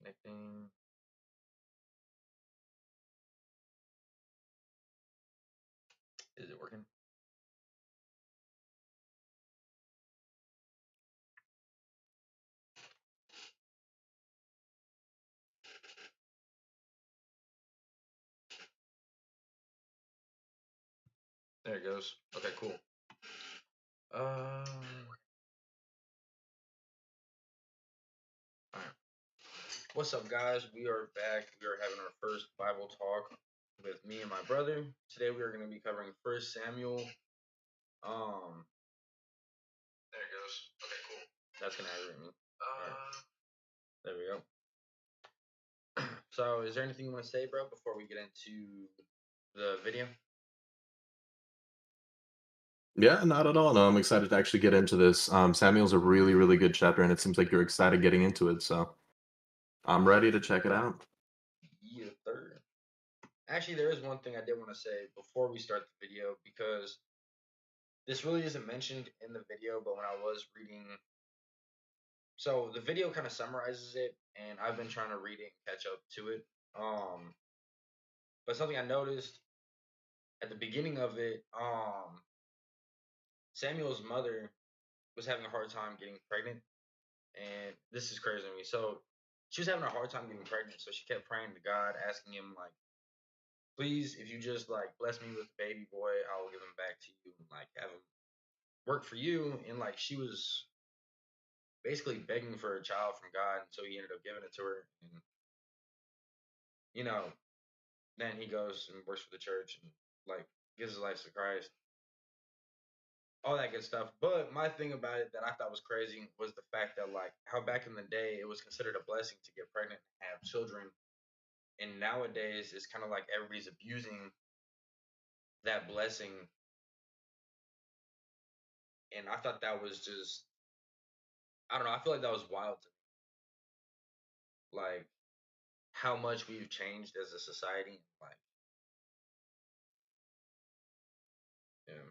Connecting. Is it working? There it goes. Okay, cool. All right. What's up, guys? We are back. We are having our first Bible talk with me and my brother. Today we are going to be covering First Samuel. There it goes. Okay, cool. That's gonna aggravate me. There we go. So, is there anything you want to say, bro, before we get into the video? Yeah, not at all. No, I'm excited to actually get into this. Samuel's a really, really good chapter, and it seems like you're excited getting into it. So I'm ready to check it out. Yeah, third. Actually, there is one thing I did want to say before we start the video because this really isn't mentioned in the video, but when I was reading, so the video kind of summarizes it, and I've been trying to read it and catch up to it. But something I noticed at the beginning of it, Samuel's mother was having a hard time getting pregnant, and this is crazy to me. So she was having a hard time getting pregnant, so she kept praying to God, asking him like, "Please, if you just like bless me with a baby boy, I will give him back to you and like have him work for you." And like she was basically begging for a child from God, and so he ended up giving it to her. And you know, then he goes and works for the church and like gives his life to Christ, all that good stuff. But my thing about it that I thought was crazy was the fact that like how back in the day it was considered a blessing to get pregnant and have children, and nowadays it's kind of like everybody's abusing that blessing. And I thought that was just, I don't know, I feel like that was wild to me. Like how much we've changed as a society. Like, yeah,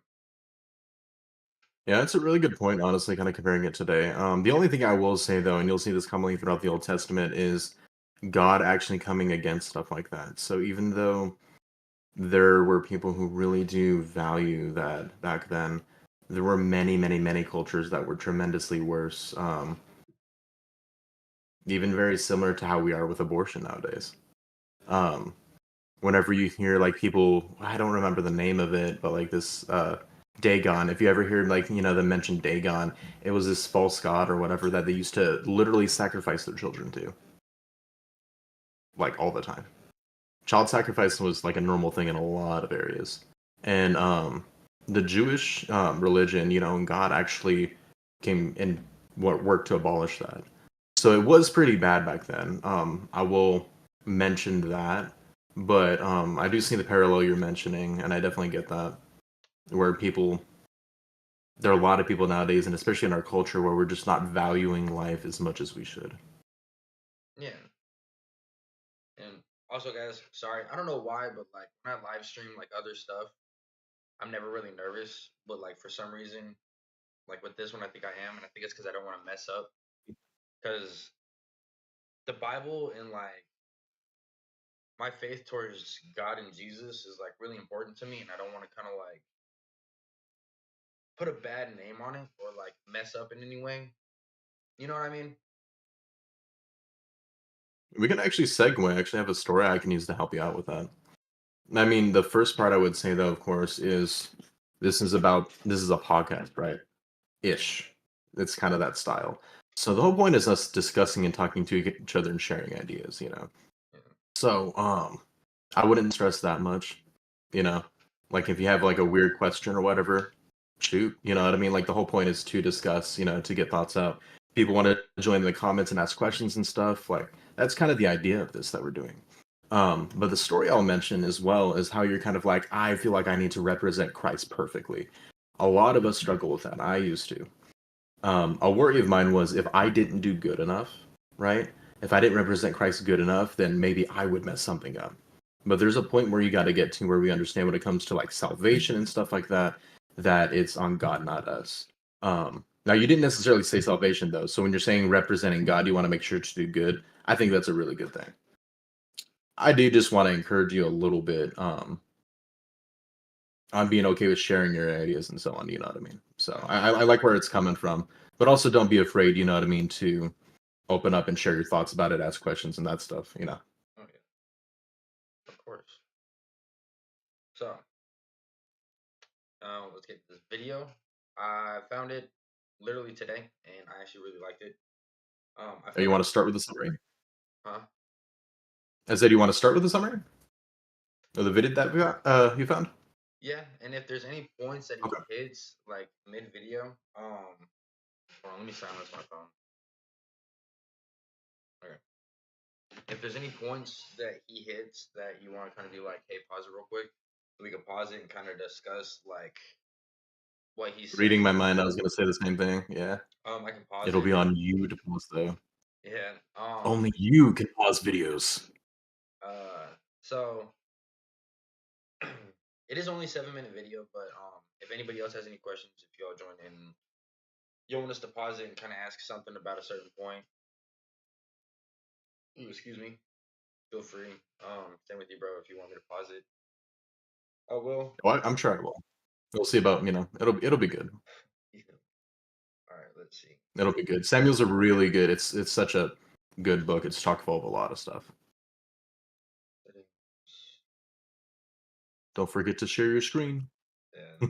Yeah, it's a really good point, honestly, kind of comparing it today. The only thing I will say, though, and you'll see this commonly throughout the Old Testament, is God actually coming against stuff like that. So even though there were people who really do value that back then, there were many, many, many cultures that were tremendously worse. Even very similar to how we are with abortion nowadays. Um, Whenever you hear like people, I don't remember the name of it, but like this Dagon, if you ever hear like them mention Dagon, it was this false god or whatever that they used to literally sacrifice their children to, like all the time. Child sacrifice was like a normal thing in a lot of areas. And the Jewish religion, and God actually came and worked to abolish that. So it was pretty bad back then. I will mention that, but I do see the parallel you're mentioning, and I definitely get that. Where there are a lot of people nowadays, and especially in our culture, where we're just not valuing life as much as we should. yeah. And also, guys, sorry, I don't know why, but like when I live stream like other stuff, I'm never really nervous. But like for some reason, like with this one, I think I am, and I think it's because I don't want to mess up. Because the Bible and like my faith towards God and Jesus is like really important to me, and I don't want to kind of like put a bad name on it or like mess up in any way. You know what I mean? We can actually segue. I actually have a story I can use to help you out with that. I mean, the first part I would say, though, of course, is this is a podcast, right? Ish. It's kind of that style. So the whole point is us discussing and talking to each other and sharing ideas. Yeah. So I wouldn't stress that much, you know. Like if you have like a weird question or whatever, shoot, you know what I mean? Like the whole point is to discuss, to get thoughts out. People want to join in the comments and ask questions and stuff. Like that's kind of the idea of this that we're doing. But the story I'll mention as well is how you're kind of like, I feel like I need to represent Christ perfectly. A lot of us struggle with that. I used to. A worry of mine was if I didn't do good enough, right? If I didn't represent Christ good enough, then maybe I would mess something up. But there's a point where you got to get to where we understand when it comes to like salvation and stuff like that, that it's on God, not us. Now, you didn't necessarily say salvation though. So when you're saying representing God, you want to make sure to do good. I think that's a really good thing. I do just want to encourage you a little bit on being okay with sharing your ideas and so on. You know what I mean? So I like where it's coming from, but also don't be afraid. You know what I mean? To open up and share your thoughts about it, ask questions and that stuff. You know. Oh yeah, of course. So, let's get this video. I found it literally today, and I actually really liked it. I You feel want like, to start with the summary? huh? I said you want to start with the summary of the video that you found. Yeah, and if there's any points that he Okay. hits like mid video, hold on, let me silence my phone. Okay. If there's any points that he hits that you want to kind of be like, hey, pause it real quick, so we can pause it and kind of discuss like what he's Reading saying. my mind, I was gonna say the same thing. Yeah. I can pause It'll it. be on you to pause though. Yeah. Only you can pause videos. So it is only 7 minute video, but if anybody else has any questions, if y'all join in, you want us to pause it and kind of ask something about a certain point. Ooh, excuse me. Feel free. Same with you, bro. If you want me to pause it, I will. Well, I'm sure I will. We'll see about it'll be good. Yeah. All right. Let's see. It'll be good. Samuel's a really good. It's such a good book. It's chock full of a lot of stuff. Settings. Don't forget to share your screen. Yeah.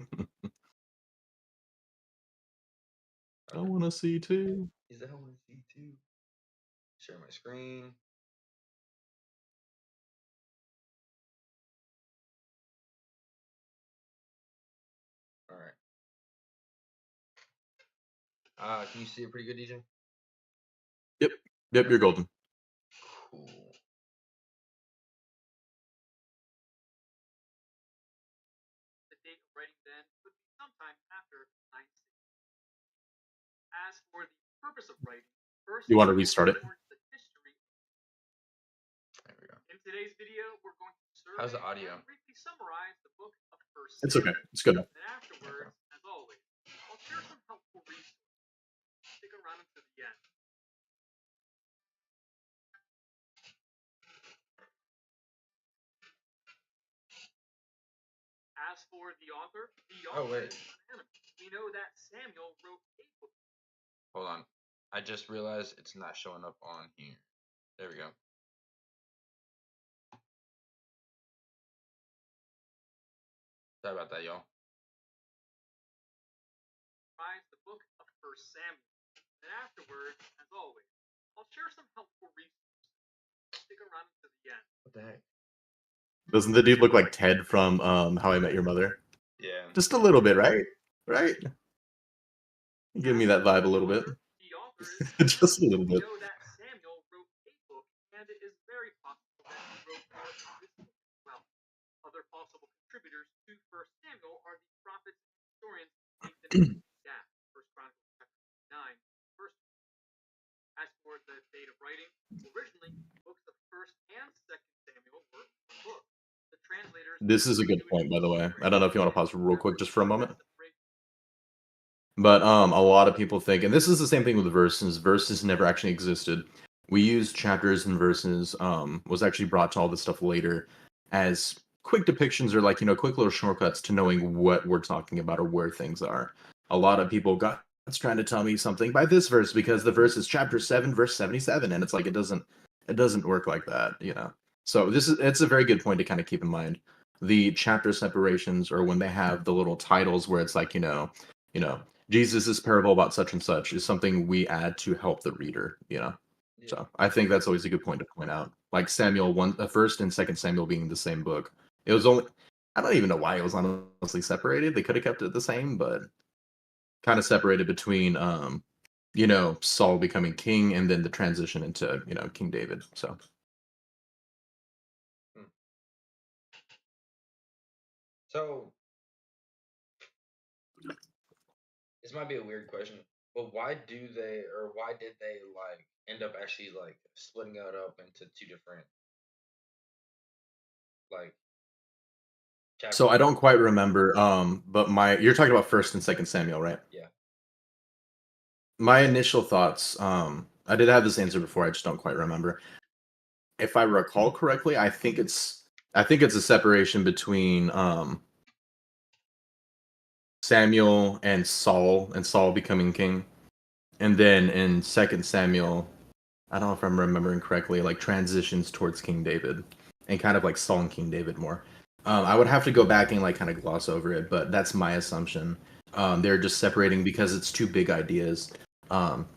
I Okay. want to see too. Is that one C2? Share my screen. All right. Can you see it pretty good, DJ? Yep. Yep. You're golden. Cool. The date of writing then would be sometime after 960. As for the purpose of writing, first You want to restart it? towards the history. There we go. In today's video, we're going to survey How's the audio? and briefly summarize the book of First It's Samuel. okay. It's good. And afterwards, as always, I'll share some helpful resources. Stick around until the end. As for the author wait. is anonymous. We know that Samuel wrote a book. Hold on. I just realized it's not showing up on here. There we go. Sorry about that, y'all. Summarize the book of First Samuel. And afterwards, as always, I'll share some helpful resources. Stick around until the end. What the heck? Doesn't the dude look like Ted from How I Met Your Mother? Yeah. Just a little bit, right? Right? Give me that vibe a little bit. The author is Just a little we bit. know that Samuel wrote a book, and it is very possible that he wrote more of this book as well. Other possible contributors to First Samuel are the prophets and historians Nathan and Gath, First Chronicles chapter 9, verse. As for the date of writing, originally books of First and Second Samuel were one book. The translators. This is a good point, by the way. I don't know if you want to pause real quick just for a moment. But a lot of people think, and this is the same thing with verses. Verses never actually existed. We use chapters and verses. Was actually brought to all this stuff later as quick depictions or like quick little shortcuts to knowing what we're talking about or where things are. A lot of people got it's trying to tell me something by this verse because the verse is chapter 7, verse 77, and it's like it doesn't work like that. So it's a very good point to kind of keep in mind. The chapter separations or when they have the little titles where it's like, you know, Jesus' parable about such and such is something we add to help the reader. Yeah. So I think that's always a good point to point out. Like Samuel First and Second Samuel being the same book. It was only I don't even know why it was honestly separated. They could have kept it the same, but kind of separated between Saul becoming king and then the transition into, King David. So So this might be a weird question, but why did they like end up actually like splitting it up into two different like chapters? So I don't quite remember, but you're talking about First and Second Samuel, right? Yeah. My initial thoughts, I did have this answer before. I just don't quite remember. If I recall correctly, I think it's a separation between Samuel and Saul becoming king, and then in Second Samuel, I don't know if I'm remembering correctly, like transitions towards King David, and kind of like Saul and King David more. I would have to go back and like kind of gloss over it, but that's my assumption. They're just separating because it's two big ideas. Um,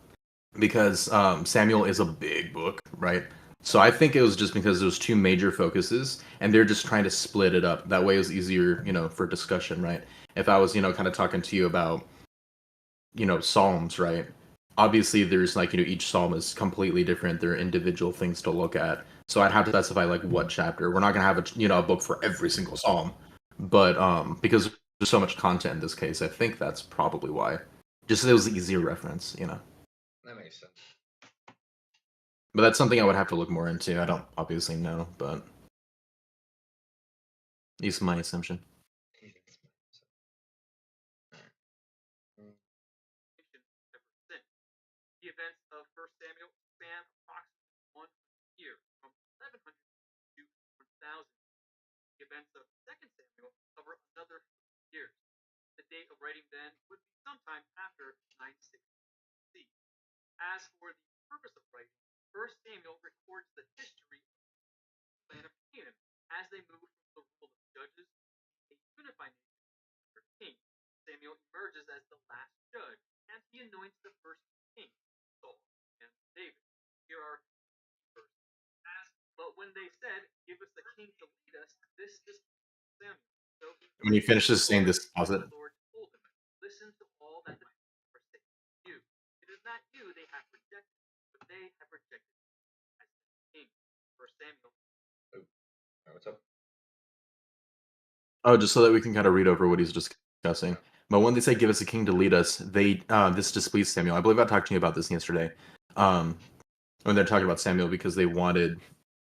because Samuel is a big book, right? So I think it was just because there's two major focuses, and they're just trying to split it up. That way, it was easier, for discussion, right? If I was, kind of talking to you about, Psalms, right? Obviously, there's like, each Psalm is completely different. They're individual things to look at. So I'd have to specify like what chapter. We're not gonna have a book for every single Psalm, but because there's so much content in this case, I think that's probably why. Just so it was easier reference. That makes sense. But that's something I would have to look more into. I don't obviously know, but it's my assumption. The events of 1 Samuel span approximately 100 years, from 1100 to 1000. The events of 2 Samuel cover another 50 years. The date of writing then would be sometime after 960 BC. As for the purpose of writing, 1 Samuel records the history of the land of Canaan as they move from the rule of judges to a unified nation under king. Samuel emerges as the last judge, and he anoints the first king, Saul and David. Here are verses. But when they said, "Give us the king to lead us," this is Samuel. So he When he prayed to finishes the saying Lord, this and deposit, the Lord told him, "Listen to all that the people are saying to you. It is not you they have rejected, but they have rejected me as the king." 1 Samuel. What's up? oh, just so that we can kind of read over what he's discussing. But when they say "Give us a king to lead us," this displeased Samuel. I believe I talked to you about this yesterday. When they're talking about Samuel because they wanted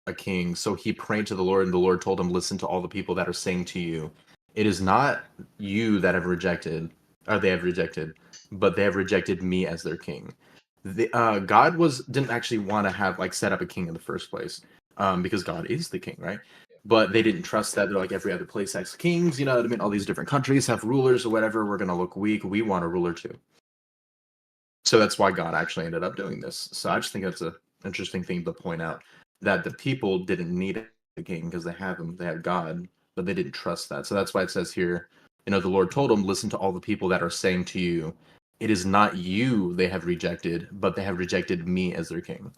a king, so he prayed to the Lord, and the Lord told him, "Listen to all the people that are saying to you, it is not you that have rejected, or they have rejected, but they have rejected me as their king." God didn't actually want to have like set up a king in the first place, because God is the king, right? But they didn't trust that. They're like every other place has kings, you know what I mean? All these different countries have rulers or whatever. We're gonna look weak. We want a ruler too. So that's why God actually ended up doing this. So I just think that's a interesting thing to point out, that the people didn't need a king because they have him, they have God, but they didn't trust that. So that's why it says here, the Lord told them, "Listen to all the people that are saying to you, it is not you they have rejected, but they have rejected me as their king."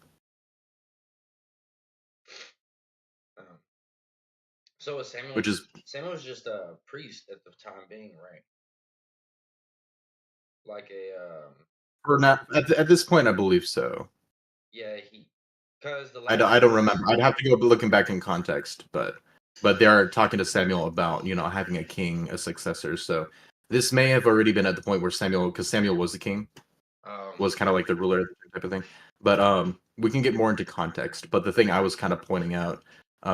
Um, so was Which is Samuel was just a priest at the time being, right? Like a or not at this point, I believe so. yeah, because the I last don't remember. I'd have to go looking back in context, but they are talking to Samuel about having a king, a successor. So this may have already been at the point where Samuel, because Samuel was the king, was kind of like the ruler type of thing. But we can get more into context. But the thing I was kind of pointing out,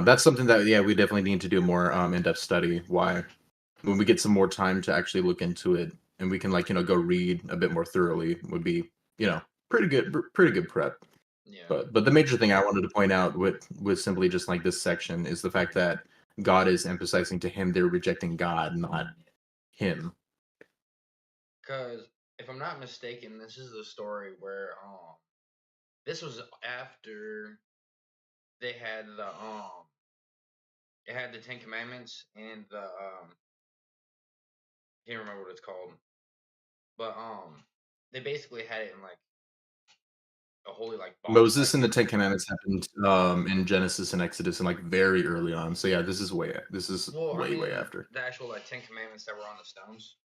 that's something that we definitely need to do more in-depth study. Why? When we get some more time to actually look into it, and we can like go read a bit more thoroughly, would be pretty good prep. yeah, But the major thing I wanted to point out with simply just like this section is the fact that God is emphasizing to him they're rejecting God, not him. because if I'm not mistaken, this is the story where this was after they had it had the Ten Commandments and the can't remember what it's called, but they basically had it in like a holy like box Moses type and the thing. Ten Commandments happened in Genesis and Exodus and like very early on. So yeah, this is Well, I way mean after. the actual like Ten Commandments that were on the stones.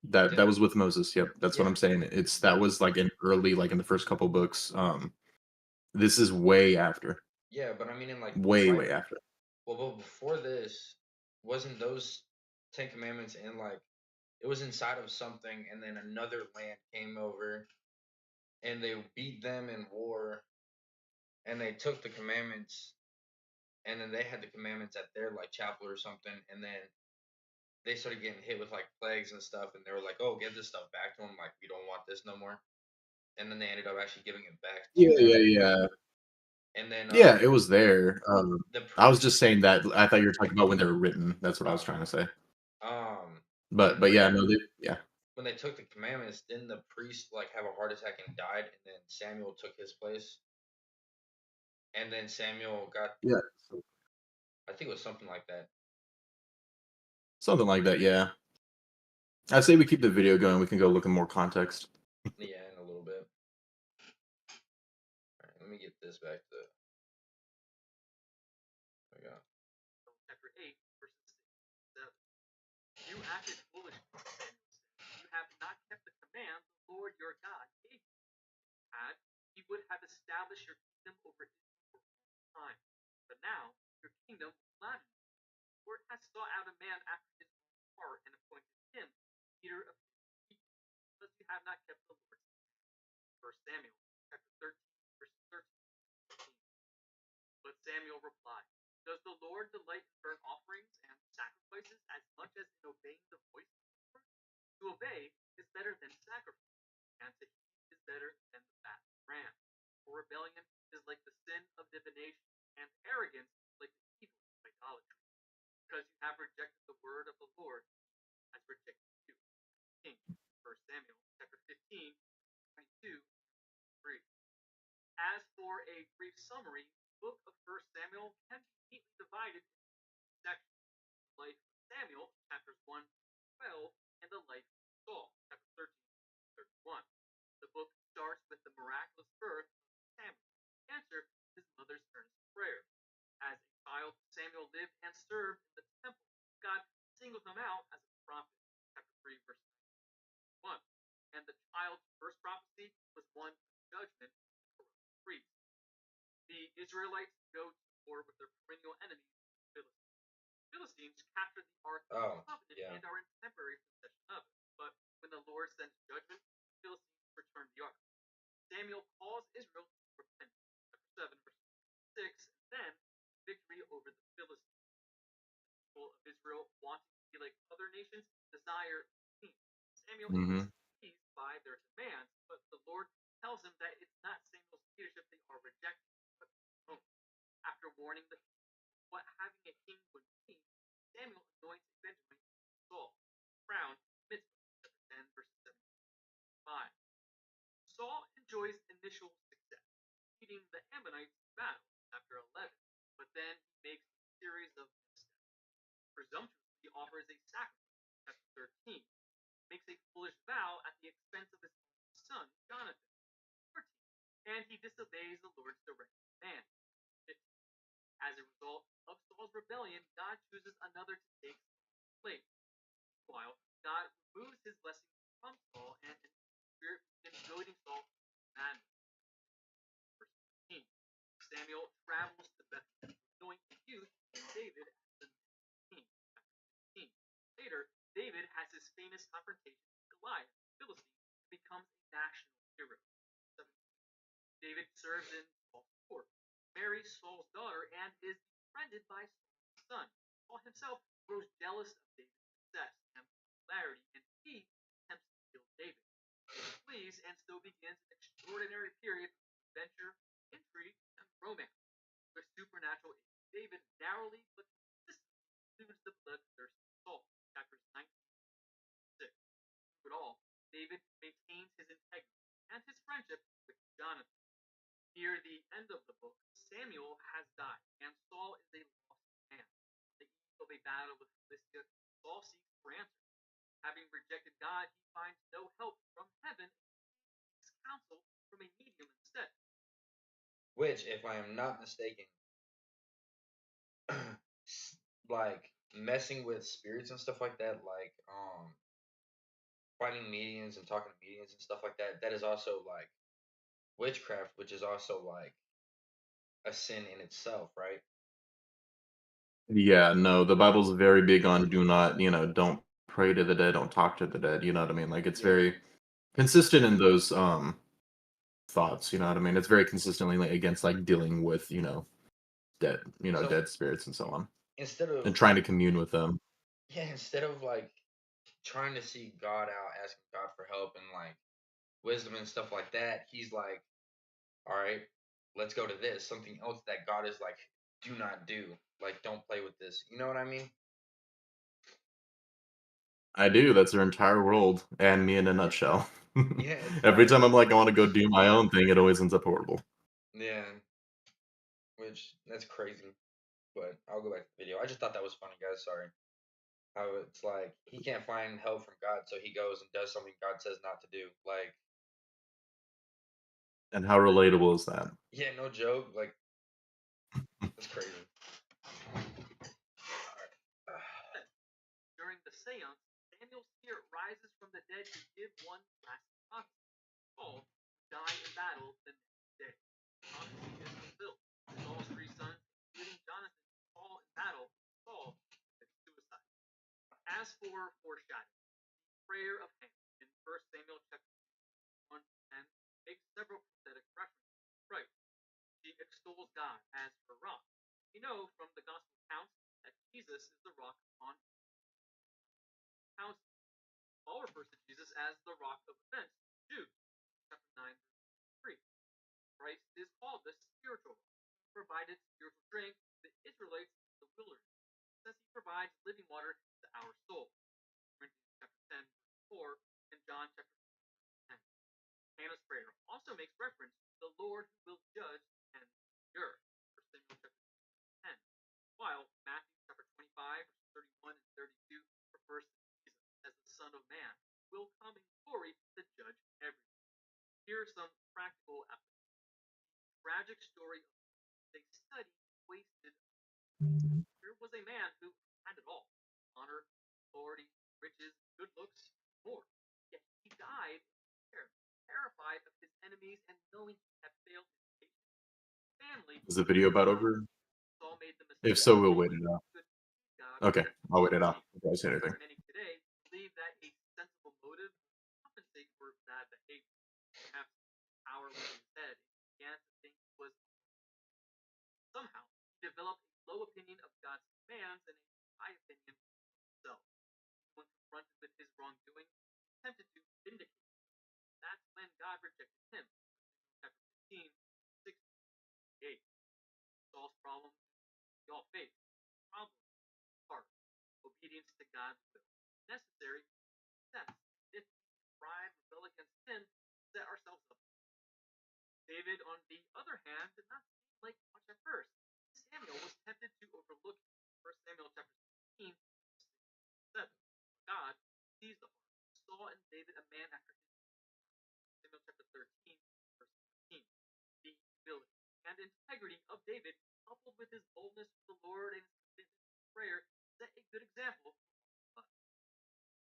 That was with Moses. Yep, that's what Yeah, I'm saying. That was like in early, like in the first couple books. This is way after, yeah, but I mean in like right. way after. Well, but before this, wasn't those Ten Commandments in like it was inside of something, and then another land came over and they beat them in war, and they took the commandments, and then they had the commandments at their like chapel or something, and then they started getting hit with like plagues and stuff, and they were like, "Oh, give this stuff back to them. Like we don't want this no more." and then they ended up actually giving it back to Yeah, yeah, them. yeah. And then Yeah, it was there. the I was priest, just saying that I thought you were talking about when they were written. That's what I was oh, trying to say. when But yeah, no, yeah. when they took the commandments, didn't the priest like have a heart attack and died, and then Samuel took his place, and then Samuel got, Yeah. I think it was something like that. Something like that, yeah. I'd say we keep the video going. We can go look in more context. Yeah, in a little bit. All right, let me get this back to. There we go. Chapter 8, verses 6 and 7. You acted foolishly, Samuel said. You have not kept the command the Lord your God gave you. Had, he would have established your kingdom over Israel for all time. But now, your kingdom will not endure. The Lord has sought out a man after his own heart and appointed him leader of his people, because you have not kept the Lord's command. 1 Samuel chapter 13, verses 13 and 14. But Samuel replied, does the Lord delight in burnt offerings and sacrifices as much as in obeying the voice of the Lord? To obey is better than sacrifice, and to heed is better than the fat of ram. For rebellion is like the sin of divination, and arrogance like the evil of idolatry. Because you have rejected the word of the Lord, has rejected you. King, 1 Samuel chapter 15, 22, 3. As for a brief summary, the book of 1 Samuel can be neatly divided into two sections: the life of Samuel, chapters 1 to 12, and the life of Saul, chapter 13 to 31. The book starts with the miraculous birth of Samuel, the answer to his mother's earnest prayer. As a child, Samuel lived and served in the temple. God singled him out as a prophet, chapter 3, verse 1. And the child's first prophecy was one of judgment for the priests. The Israelites go to war with their perennial enemies, the Philistines. The Philistines captured the Ark of the Covenant Yeah. and are in temporary possession of it. But when the Lord sends judgment, the Philistines return the Ark. Samuel calls Israel to repent, chapter 7, verse 6, and then victory over the Philistines. The people of Israel, wanting to be like other nations, desire a king. Samuel is pleased by their demands, but the Lord tells him that it's not Samuel's leadership they are rejecting, but his own. After warning the people what having a king would mean, Samuel anoints a Benjamite Saul, crowned Mitzvah, chapter 10, verses 7 to 5. Saul enjoys initial success, defeating the Ammonites in battle, chapter 11, but then he makes a series of missteps. Presumptuously offers a sacrifice, chapter 13, makes a foolish vow at the expense of his own son, Jonathan, 14, and he disobeys the Lord's direct command, 15. As a result of Saul's rebellion, God chooses another to take Saul's place. Meanwhile, God removes his blessings from Saul, and an spirit begins goading Saul to commandments. Verse 15. Samuel travels to Bethlehem, anointing youth and David as the next king. Chapter 16. Later, David has his famous confrontation with Goliath, the Philistine, and becomes a national hero. 17. David serves in Saul's court, marries Saul's daughter, and is befriended by Saul's son. Saul himself grows jealous of David's success and popularity, and he attempts to kill David. David flees, and so begins an extraordinary period of adventure, intrigue, and romance. With supernatural aid, David narrowly but consistently eludes the bloodthirsty Saul. Chapters 19 to 6. Through it all, David maintains his integrity and his friendship with Jonathan. Near the end of the book, Samuel has died, and Saul is a lost man. On the eve of a battle with Philistia, Saul seeks for answers. Having rejected God, he finds no help from heaven and seeks counsel from a medium instead. Which, if I am not mistaken, like messing with spirits and stuff like that, like finding mediums and talking to mediums and stuff like that, that is also like witchcraft, which is also like a sin in itself, right? Yeah, no, the Bible's very big on do not, don't pray to the dead, don't talk to the dead, you know what I mean? Like it's Yeah. very consistent in those thoughts, you know what I mean? It's very consistently like, against like dealing with, dead, So dead spirits and so on. instead of And trying to commune with them. instead of like trying to seek God out, asking God for help, and like wisdom and stuff like that, he's like, all right, let's go to this, something else that God is like, do not do, like, don't play with this. You know what I mean? I do. That's their entire world and me in a nutshell. Yeah, it's Every like, time I'm like, I want to go do my own thing, it always ends up horrible. yeah, which that's crazy. But I'll go back to the video. I just thought that was funny, guys. Sorry. How it's like he can't find help from God, so he goes and does something God says not to do. Like, And how relatable is that? yeah, no joke. Like, it's crazy. During the seance, Daniel's spirit rises from the dead to give one last prophecy. Saul would die in battle the next day. Prophecy is fulfilled. Saul's three sons, including Jonathan, fall in battle. Saul commits suicide. As for foreshadowing, the prayer of Hannah in 1 Samuel chapter 1 to 10 makes several prophetic references. Right. She extols God as her rock. We know from the gospel accounts that Jesus is the rock on accounts. Paul refers to Jesus as the rock of offense. Jude chapter 9 verse 3. Christ is called the spiritual rock, who provided spiritual drink to the Israelites in the wilderness, says he provides living water to our soul. Corinthians chapter 10 verse 4 and John chapter 10. Hannah's prayer also makes reference to the Lord who will judge and the earth. 1 Samuel chapter 10. While Matthew chapter 25 verse 31 and 32 refers to Jesus as the Son of Man, who will come in glory to judge everything. Here are some practical applications. The tragic story of a study wasted. Here was a man who had it all: honor, authority, riches, good looks, more. Yet he died in fear, terrified of his enemies and knowing he had failed his patient family. Is the video about over? Saul made the If mistake so, of we'll wait thinking it out. he could please God Okay, with I'll wait it out. mercy. If I say anything. Many today believe that a sensible motive would compensate for bad behavior. Perhaps power went to his head and he began to think he was somehow he developed a low opinion of God's commands and a high opinion of himself. When confronted with his wrongdoing, he attempted to vindicate himself. That's when God rejected him. Chapter 15, 6, 8. Saul's problem we all face. Problem heart. Obedience to God's will. Necessary success. If we pride, rebel against sin, set ourselves up. David, on the other hand, did not seem like much at first. Samuel was tempted to overlook 1 Samuel chapter 16, 7. God sees the heart. Saw in David a man after his own heart. Samuel chapter 13, verse 13. The humility and integrity of David, coupled with his boldness for the Lord and his commitment to prayer, set a good example for all of us.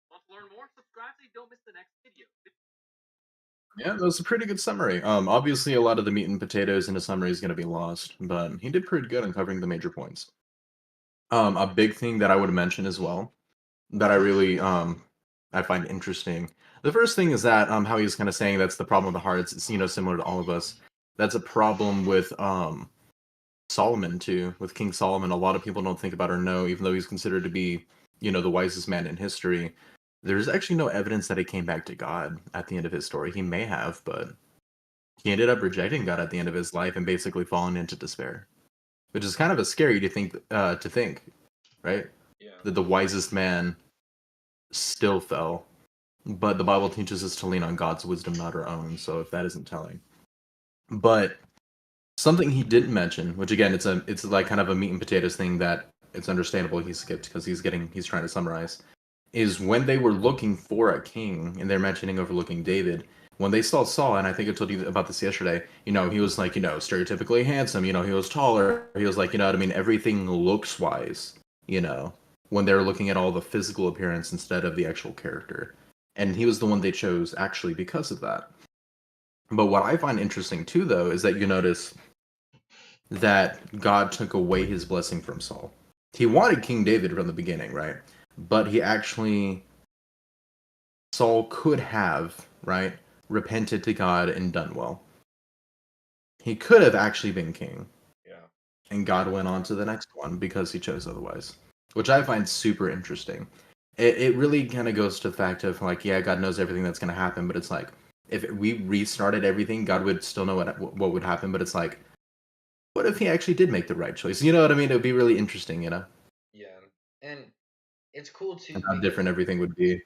Want to learn more? Subscribe so you don't miss the next video. Yeah, that was a pretty good summary. Obviously, a lot of the meat and potatoes in the summary is going to be lost, but he did pretty good in covering the major points. A big thing that I would mention as well that I really I find interesting. The first thing is that how he's kind of saying that's the problem with the hearts. It's similar to all of us. That's a problem with Solomon too. With King Solomon, a lot of people don't think about or know, even though he's considered to be the wisest man in history. There's actually no evidence that he came back to God at the end of his story. He may have, but he ended up rejecting God at the end of his life and basically falling into despair, which is kind of a scary to think, right? Yeah. That the wisest man still fell, but the Bible teaches us to lean on God's wisdom, not our own. So if that isn't telling, but something he didn't mention, which again, it's like kind of a meat and potatoes thing that it's understandable he skipped because he's trying to summarize, is when they were looking for a king and they're mentioning overlooking David. When they saw Saul, and I think I told you about this yesterday, he was like, stereotypically handsome, he was taller, he was like, what I mean, everything looks wise, when they're looking at all the physical appearance instead of the actual character. And he was the one they chose actually because of that. But what I find interesting too, though, is that you notice that God took away his blessing from Saul. He wanted King David from the beginning, right? But Saul could have, right, repented to God and done well. He could have actually been king. Yeah. And God went on to the next one because he chose otherwise, which I find super interesting. It really kind of goes to the fact of like, yeah, God knows everything that's going to happen, but it's like, if we restarted everything, God would still know what would happen. But it's like, what if he actually did make the right choice? You know what I mean? It would be really interesting, you know, Yeah, and it's cool and too how because different everything would be.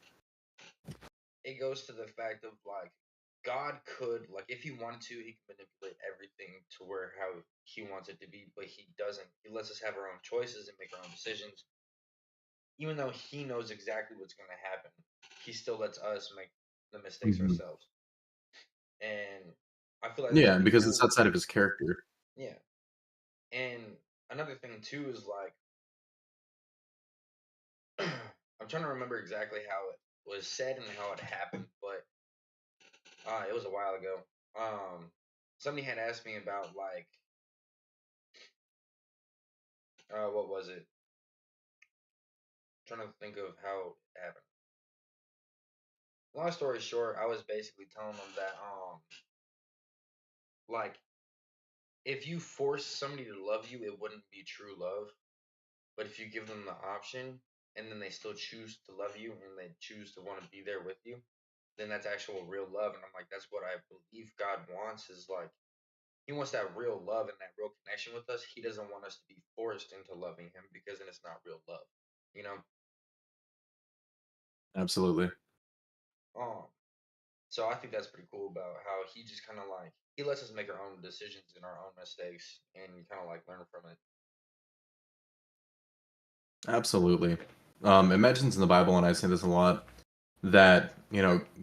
it goes to the fact of like God could, like, if he wanted to, he could manipulate everything to where how he wants it to be, but he doesn't. He lets us have our own choices and make our own decisions. Even though he knows exactly what's going to happen, he still lets us make the mistakes Mhm. ourselves. And I feel like that's Yeah, pretty because it's cool. outside of his character. Yeah. And another thing too is like I'm trying to remember exactly how it was said and how it happened, but it was a while ago. Somebody had asked me about like what was it? I'm trying to think of how it happened. Long story short, I was basically telling them that like if you force somebody to love you, it wouldn't be true love. But if you give them the option and then they still choose to love you and they choose to want to be there with you, then that's actual real love. And I'm like, that's what I believe God wants is like he wants that real love and that real connection with us. He doesn't want us to be forced into loving him because then it's not real love. You know? Absolutely. Um so I think that's pretty cool about how he just kinda like he lets us make our own decisions and our own mistakes and kinda like learn from it. Absolutely. It mentions in the Bible, and I say this a lot, that,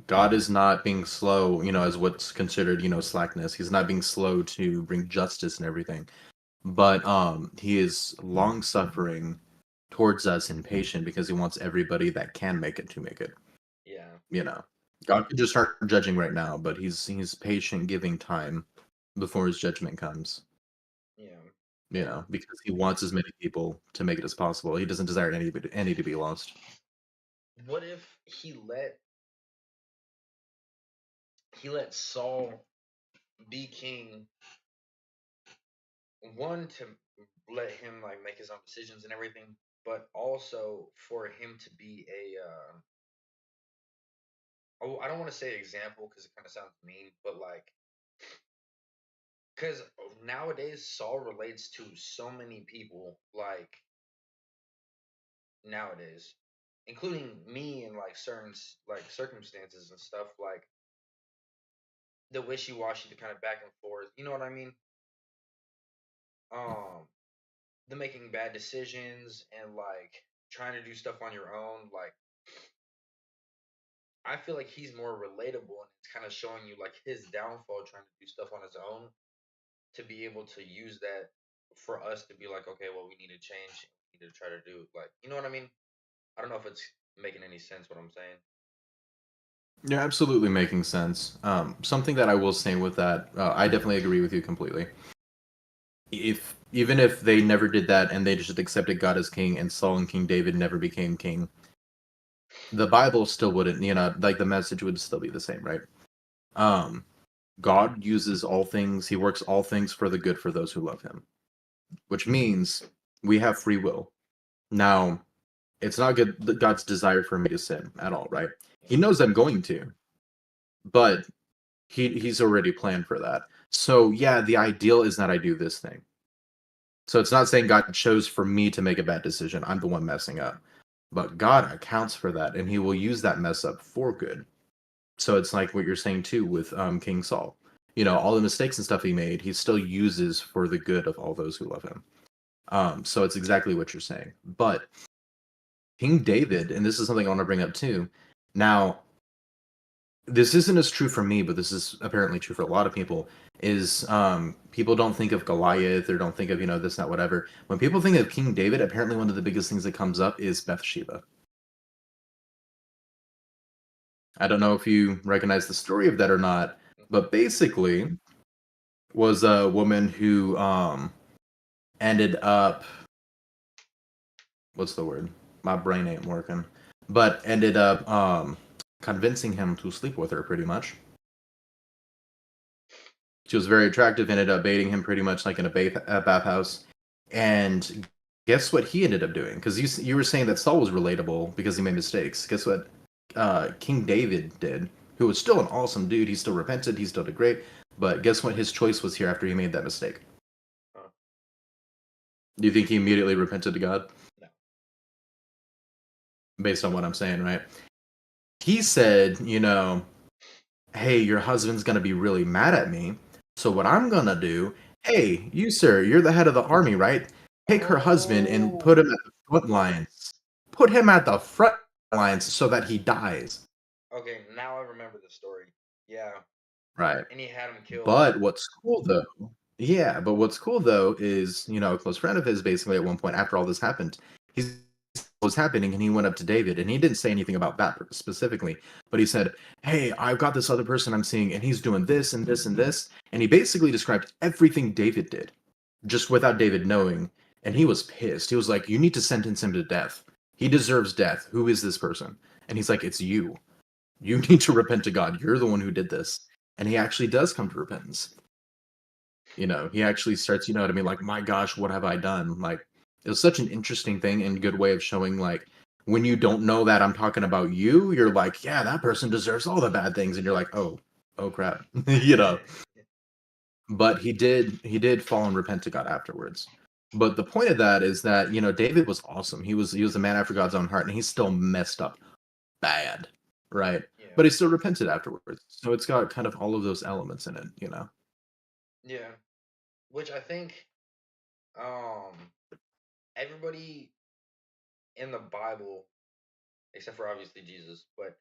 God is not being slow, as what's considered, slackness. He's not being slow to bring justice and everything. But he is long suffering towards us and patient because he wants everybody that can make it to make it. Yeah. You know. God could just start judging right now, but he's patient giving time before his judgment comes. Yeah. And Because he wants as many people to make it as possible. He doesn't desire any to be lost. what if he let Saul be king, one to let him like make his own decisions and everything, but also for him to be a oh, I don't want to say example because it kind of sounds mean, but like because nowadays Saul relates to so many people like nowadays, including me in like certain like circumstances and stuff like the wishy-washy, the kind of back and forth, you know what I mean? um the making bad decisions and like trying to do stuff on your own, like I feel like he's more relatable and it's kind of showing you like his downfall trying to do stuff on his own to be able to use that for us to be like, okay, well, we need to change, we need to try to do like, you know what I mean? I don't know if it's making any sense what I'm saying. You're absolutely making sense. Something that I will say with that, I definitely agree with you completely. If even if they never did that and they just accepted God as king and Saul and King David never became king, the Bible still wouldn't, like the message would still be the same, right? Um, God uses all things, he works all things for the good for those who love him, which means we have free will. Now, it's not good God's desire for me to sin at all, right? He knows I'm going to, but he's already planned for that. So yeah, the ideal is that I do this thing. So it's not saying God chose for me to make a bad decision. I'm the one messing up. But God accounts for that and he will use that mess up for good. So it's like what you're saying too with King Saul. All the mistakes and stuff he made, he still uses for the good of all those who love him. So it's exactly what you're saying. But King David, and this is something I want to bring up too. Now, this isn't as true for me, but this is apparently true for a lot of people. Is people don't think of Goliath or don't think of this, that, whatever. When people think of King David, apparently one of the biggest things that comes up is Bathsheba. I don't know if you recognize the story of that or not, but basically was a woman who ended up, what's the word? My brain ain't working. But ended up convincing him to sleep with her pretty much. She was very attractive, ended up baiting him pretty much like in a bathhouse. And guess what he ended up doing? Because you were saying that Saul was relatable because he made mistakes. Guess what King David did? who was still an awesome dude. He still repented. He still did great. But guess what? His choice was here after he made that mistake. Huh. Do you think he immediately repented to God? No. Based on what I'm saying, right? He said, you know, hey, your husband's going to be really mad at me. So what I'm going to do, hey, you, sir, you're the head of the army, right? Take her husband and put him at the front lines. Put him at the front lines so that he dies. Okay, now I remember the story. Yeah, Right. and he had him killed. But what's cool though, yeah, but what's cool though is, you know, a close friend of his basically at one point after all this happened, he's what was happening and he went up to David and he didn't say anything about that specifically, but he said, hey, I've got this other person I'm seeing and he's doing this and this and this. And he basically described everything David did just without David knowing. And he was pissed. He was like, you need to sentence him to death. He deserves death. Who is this person? And he's like, it's you. You need to repent to God. You're the one who did this. And he actually does come to repentance. You know, he actually starts, you know what I mean? Like, my gosh, what have I done? Like, it was such an interesting thing and good way of showing, like, when you don't know that I'm talking about you, you're like, yeah, that person deserves all the bad things. And you're like, oh crap, you know. But he did fall and repent to God afterwards. But the point of that is that, you know, David was awesome. He was a man after God's own heart, and he's still messed up bad, right? Yeah. But he still repented afterwards. So it's got kind of all of those elements in it, you know. Yeah, which I think everybody in the Bible, except for obviously Jesus, but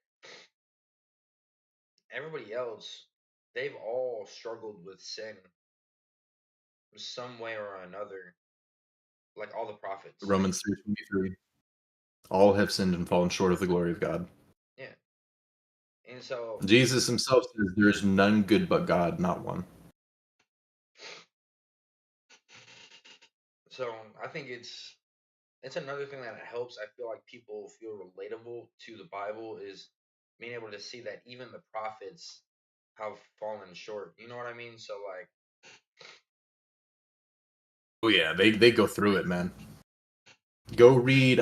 everybody else, they've all struggled with sin some way or another. Like all the prophets. Romans 3:23. All have sinned and fallen short of the glory of God. Yeah. And so Jesus himself says there is none good but God, not one. So I think it's another thing that helps. I feel like people feel relatable to the Bible is being able to see that even the prophets have fallen short. You know what I mean? So like, Oh yeah, they go through it, man. Go read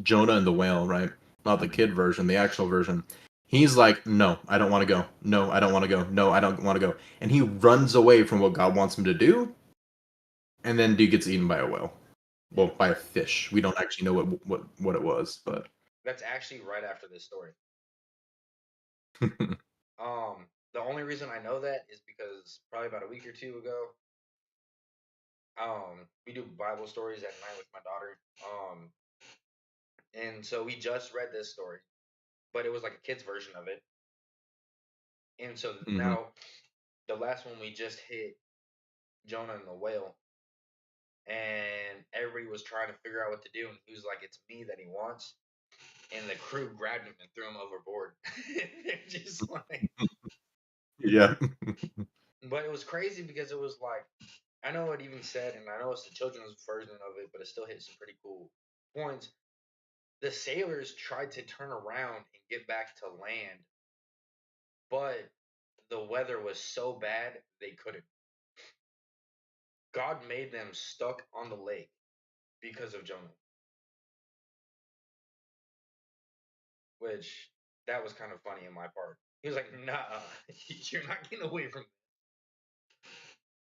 Jonah and the Whale, right? Not the kid version, the actual version. He's like, no, I don't want to go. No, I don't want to go. No, I don't want to go. And he runs away from what God wants him to do. And then dude gets eaten by a whale. Well, by a fish. We don't actually know what it was, but that's actually right after this story. The only reason I know that is because probably about a week or two ago, we do Bible stories at night with my daughter. And so we just read this story, but it was like a kid's version of it. And so now the last one we just hit Jonah and the Whale, and everybody was trying to figure out what to do, and he was like, it's me that he wants. And the crew grabbed him and threw him overboard. They're just like, yeah. but it was crazy because it was like, I know it even said, and I know it's the children's version of it, but it still hit some pretty cool points. The sailors tried to turn around and get back to land, but the weather was so bad they couldn't. God made them stuck on the lake because of Jonah. Which that was kind of funny in my part. He was like, nah, you're not getting away from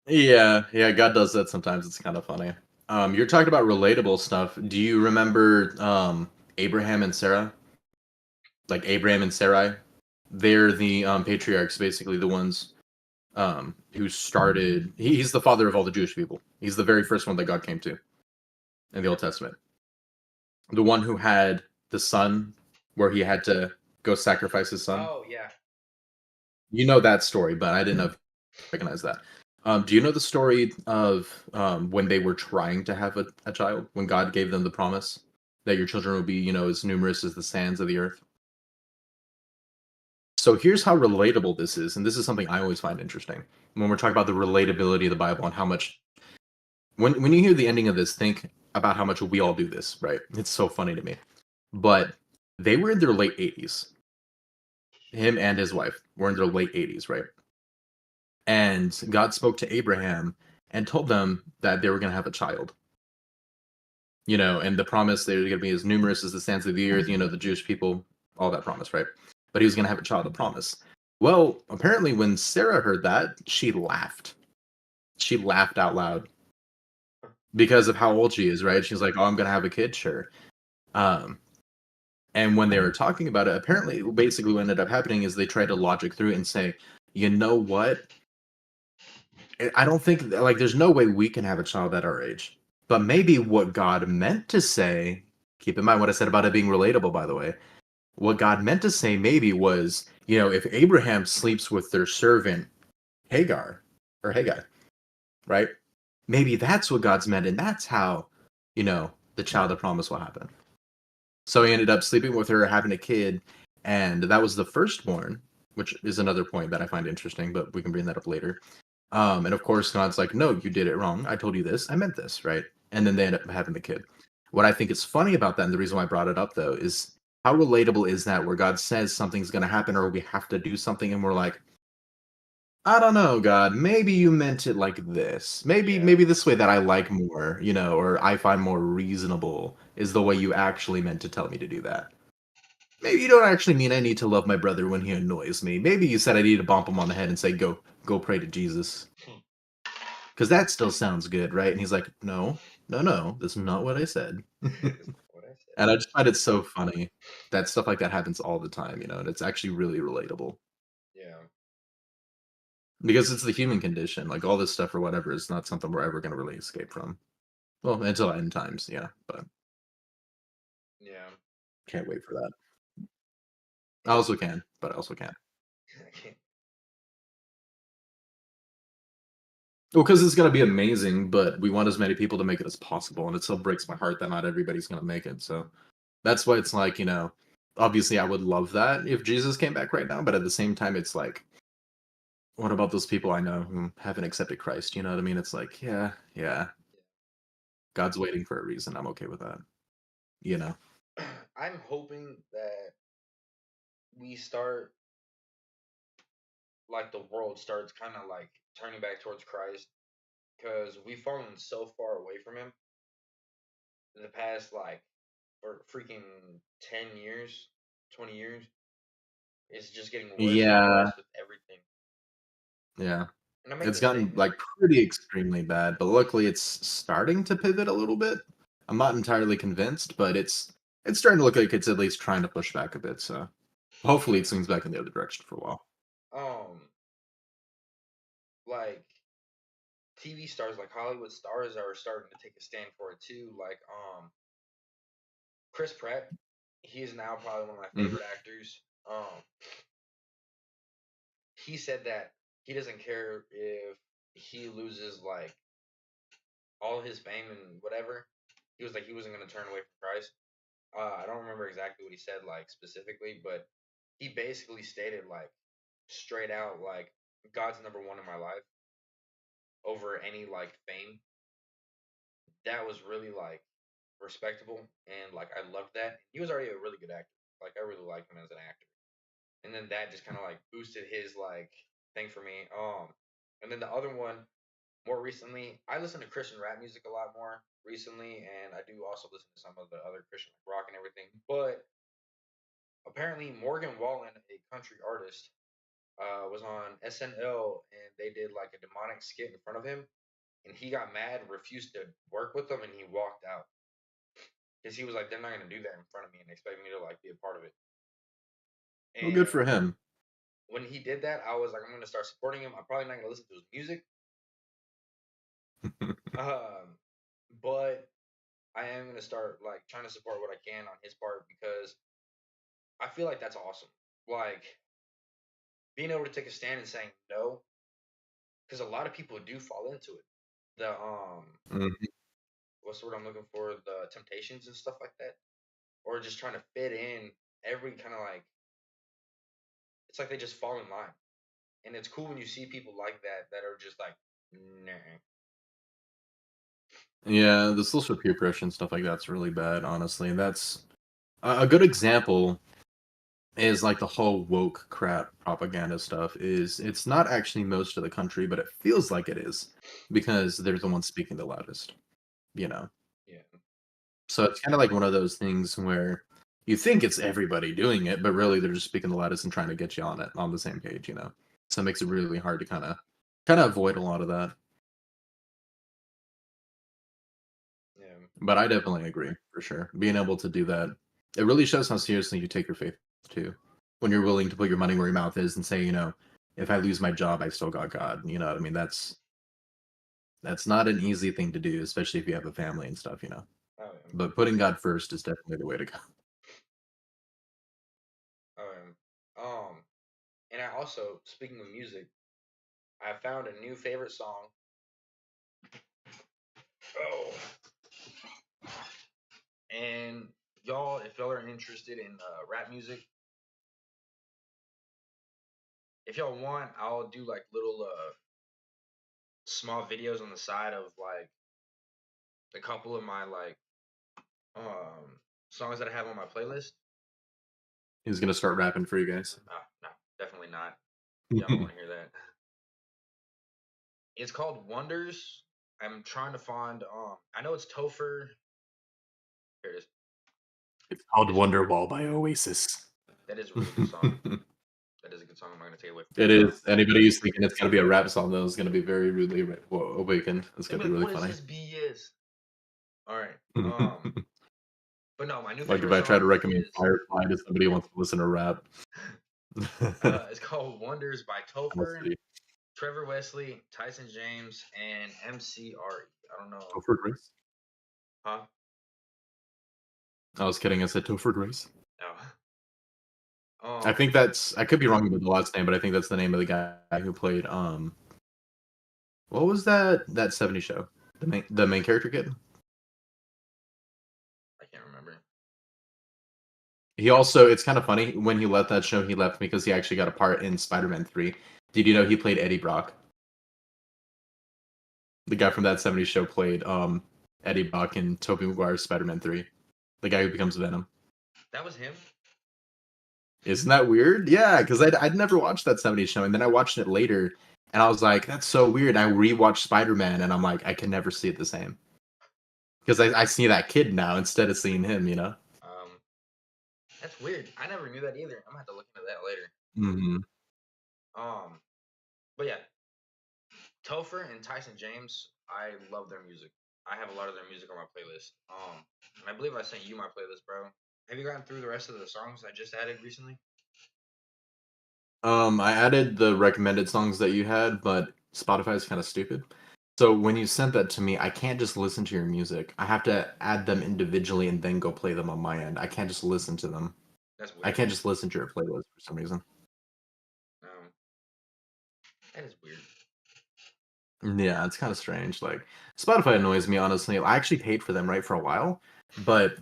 Yeah, God does that sometimes. It's kind of funny. You're talking about relatable stuff. Do you remember Abraham and Sarah? Like Abraham and Sarai? They're the patriarchs, basically the ones who started. He's the father of all the Jewish people. He's the very first one that God came to in the Old Testament. The one who had the son where he had to go sacrifice his son. Oh, yeah. You know that story, but I didn't know if you recognize that. Do you know the story of when they were trying to have a child, when God gave them the promise that your children will be, you know, as numerous as the sands of the earth? So here's how relatable this is, and this is something I always find interesting when we're talking about the relatability of the Bible and how much. When you hear the ending of this, think about how much we all do this, right? It's so funny to me. But they were in their late 80s. Him and his wife were in their late 80s, right? And God spoke to Abraham and told them that they were going to have a child. You know, and the promise they were going to be as numerous as the sands of the earth, you know, the Jewish people, all that promise, right? but he was going to have a child of promise. Well, apparently, when Sarah heard that, she laughed. She laughed out loud because of how old she is, right? She's like, "Oh, I'm going to have a kid, sure." Um, and when they were talking about it, apparently, basically, what ended up happening is they tried to logic through it and say, "You know what? I don't think like there's no way we can have a child at our age." But maybe what God meant to say, keep in mind what I said about it being relatable, by the way. What God meant to say maybe was, if Abraham sleeps with their servant Hagar or Haggai, right? Maybe that's what God's meant, and that's how, the child of promise will happen. So he ended up sleeping with her, having a kid, and that was the firstborn, which is another point that I find interesting, but we can bring that up later. And of course, God's like, no, you did it wrong. I told you this. I meant this, right? And then they end up having the kid. What I think is funny about that, and the reason why I brought it up, though, is how relatable is that where God says something's going to happen or we have to do something, and we're like, I don't know, God, maybe you meant it like this. Maybe Yeah. maybe this way that I like more, or I find more reasonable is the way you actually meant to tell me to do that. Maybe you don't actually mean I need to love my brother when he annoys me. Maybe you said I need to bump him on the head and say, go pray to Jesus. Because that still sounds good, right? And he's like, no, no, no, that's not what I said. That's what I said. And I just find it so funny that stuff like that happens all the time, and it's actually really relatable. Yeah. Because it's the human condition. Like all this stuff or whatever is not something we're ever going to really escape from. Well, until end times, yeah. But Yeah. can't wait for that. I also can, but I also can't. I can't. Well, because it's going to be amazing, but we want as many people to make it as possible. And it still breaks my heart that not everybody's going to make it. So that's why it's like, obviously I would love that if Jesus came back right now. But at the same time, it's like, what about those people I know who haven't accepted Christ? You know what I mean? It's like, yeah. God's waiting for a reason. I'm okay with that. I'm hoping that we start, like, the world starts kind of like turning back towards Christ, because we've fallen so far away from him in the past, like, for freaking 10 years, 20 years. It's just getting worse and Yeah, worse with everything. yeah. And I make It's the gotten statement, like pretty extremely bad, but luckily it's starting to pivot a little bit. I'm not entirely convinced, but it's starting to look like it's at least trying to push back a bit. So hopefully it swings back in the other direction for a while. um, like, TV stars, like Hollywood stars, are starting to take a stand for it too. Like, Chris Pratt, he is now probably one of my Hmm. favorite actors. He said that he doesn't care if he loses, like, all his fame and whatever. He was like, he wasn't going to turn away from Christ. I don't remember exactly what he said, like, specifically, but he basically stated, like, straight out, like, God's number one in my life over any, like, fame. That was really, like, respectable, and, like, I loved that. He was already a really good actor. Like, I really liked him as an actor. And then that just kind of, like, boosted his, like, thing for me. And then the other one, more recently, I listen to Christian rap music a lot more recently, and I do also listen to some of the other Christian, like, rock and everything. But apparently, Morgan Wallen, a country artist, was on SNL, and they did, like, a demonic skit in front of him, and he got mad, refused to work with them, and he walked out because he was like, "They're not gonna do that in front of me and expect me to, like, be a part of it." Well, good And for him. when he did that, I was like, "I'm gonna start supporting him. I'm probably not gonna listen to his music, um, but I am gonna start, like, trying to support what I can on his part, because I feel like that's awesome. Like, being able to take a stand and saying no, because a lot of people do fall into it. The Mhm. what's the word I'm looking for? The temptations and stuff like that, or just trying to fit in every kind of, like, it's like they just fall in line, and it's cool when you see people like that that are just like, nah. Yeah, the social peer pressure and stuff like that's really bad, honestly. That's a good example is like the whole woke crap propaganda stuff is it's not actually most of the country, but it feels like it is because they're the ones speaking the loudest, you know. Yeah, So it's kind of like one of those things where you think it's everybody doing it, but really they're just speaking the loudest and trying to get you on the same page, you know. So it makes it really hard to kind of avoid a lot of that. Yeah. But I definitely agree for sure. Being able to do that, it really shows how seriously you take your faith too. When you're willing to put your money where your mouth is and say, you know, if I lose my job, I still got God. You know what I mean? That's not an easy thing to do, especially if you have a family and stuff, you know. Oh, yeah. But putting God first is definitely the way to go. Oh, yeah. And I also, speaking of music, I found a new favorite song. Oh. And y'all, if y'all are interested in rap music, if y'all want, I'll do like little small videos on the side of like a couple of my like songs that I have on my playlist. He's gonna start rapping for you guys. No, definitely not. Y'all don't want to hear that. It's called Wonders. I'm trying to find. I know it's Topher. Here it is. It's called It is. Wonderwall by Oasis. That is a really good song. That is a good song. I'm not gonna take it away from It you. is. Anybody who's thinking it's gonna be a rap song though is gonna be very rudely awakened. It's They'll gonna be be like, really what funny. is this BS? All right. But no, my new Like if favorite I try to song recommend is Firefly to somebody who wants to listen to rap. it's called Wonders by Topher, Honestly, Trevor Wesley, Tyson James, and MCRE. I don't know. Topher Grace. Huh? I was kidding. I said Topher Grace. No. I think I could be wrong with the last name, but I think that's the name of the guy who played what was that 70 show? The main character kid? I can't remember. He also, it's kind of funny, when he left that show, he left because he actually got a part in Spider-Man 3. Did you know he played Eddie Brock? The guy from that 70s show played Eddie Brock in Tobey Maguire's Spider-Man 3. The guy who becomes Venom. That was him? Isn't that weird? Yeah, because I'd never watched that 70s show, and then I watched it later, and I was like, that's so weird. I rewatched Spider-Man, and I'm like, I can never see it the same. Because I see that kid now instead of seeing him, you know? That's weird. I never knew that either. I'm gonna have to look into that later. Mm-hmm. But yeah, Topher and Tyson James, I love their music. I have a lot of their music on my playlist. And I believe I sent you my playlist, bro. Have you gotten through the rest of the songs I just added recently? I added the recommended songs that you had, but Spotify is kind of stupid. So when you sent that to me, I can't just listen to your music. I have to add them individually and then go play them on my end. I can't just listen to them. That's weird. I can't just listen to your playlist for some reason. That is weird. Yeah, it's kind of strange. Like Spotify annoys me, honestly. I actually paid for them right for a while, but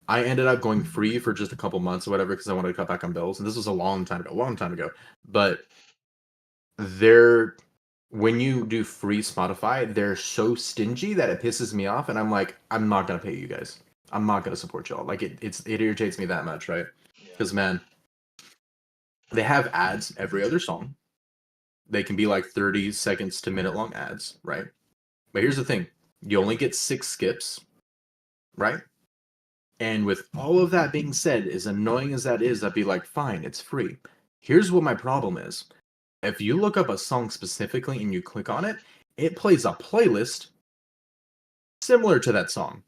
I ended up going free for just a couple months or whatever because I wanted to cut back on bills. And this was a long time ago. But they're when you do free Spotify, they're so stingy that it pisses me off, and I'm like, I'm not gonna pay you guys. I'm not gonna support y'all. Like it irritates me that much, right? Because man, they have ads every other song. They can be like 30 seconds to minute long ads, right? But here's the thing: you only get 6 skips, right? And with all of that being said, as annoying as that is, I'd be like, fine, it's free. Here's what my problem is. If you look up a song specifically and you click on it, it plays a playlist similar to that song.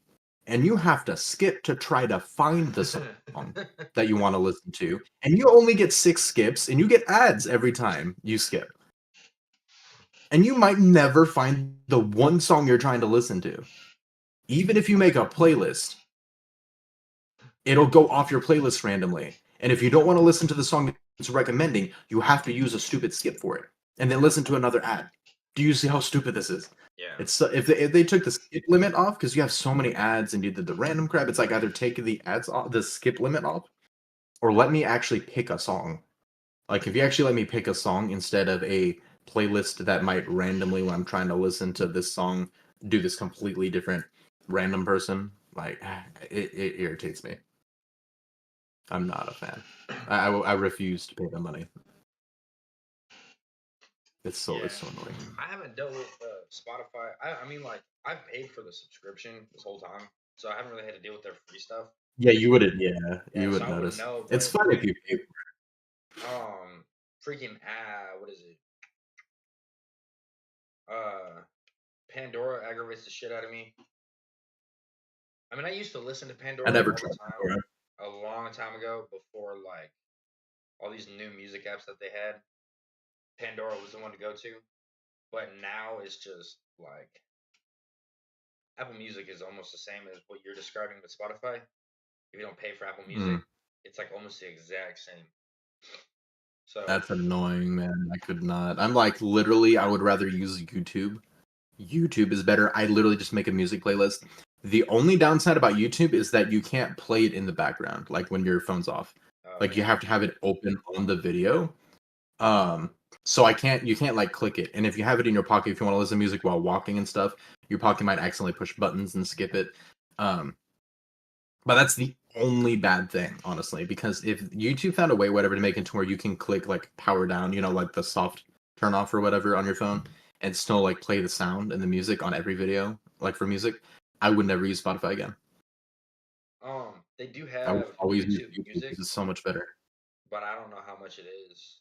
And you have to skip to try to find the song that you want to listen to. And you only get 6 skips and you get ads every time you skip. And you might never find the one song you're trying to listen to. Even if you make a playlist, it'll go off your playlist randomly. And if you don't want to listen to the song it's recommending, you have to use a stupid skip for it. And then listen to another ad. Do you see how stupid this is? Yeah. It's if they took the skip limit off, because you have so many ads and you did the random crap, it's like either take the ads off, the skip limit off, or let me actually pick a song. Like if you actually let me pick a song instead of a playlist that might randomly, when I'm trying to listen to this song, do this completely different random person, like it irritates me. I'm not a fan. I refuse to pay the money. It's so annoying. I haven't dealt with Spotify. I mean, like, I've paid for the subscription this whole time. so I haven't really had to deal with their free stuff. Yeah, you wouldn't. Yeah, Yeah, you so wouldn't I wouldn't notice. know. It's But fun if you pay. freaking what is it? Pandora aggravates the shit out of me. I mean, I used to listen to I Pandora never all the tried time, before. a long time ago, before like all these new music apps that they had. Pandora was the one to go to, but now it's just like Apple Music is almost the same as what you're describing with Spotify. If you don't pay for Apple Music, Mm, it's like almost the exact same. So, that's annoying, man. I could not. I'm like literally, I would rather use YouTube. YouTube is better. I literally just make a music playlist. The only downside about YouTube is that you can't play it in the background, like when your phone's off. Like you yeah. have to have it open on the video. Um, so you can't like click it. And if you have it in your pocket, if you want to listen to music while walking and stuff, your pocket might accidentally push buttons and skip it. Um, but that's the only bad thing, honestly, because if YouTube found a way, whatever, to make it to where you can click like power down, like the soft turn off or whatever on your phone, and still like play the sound and the music on every video, like for music, I would never use Spotify again. They do I would have always use YouTube YouTube Music, because it's so much better. but I don't know how much it is.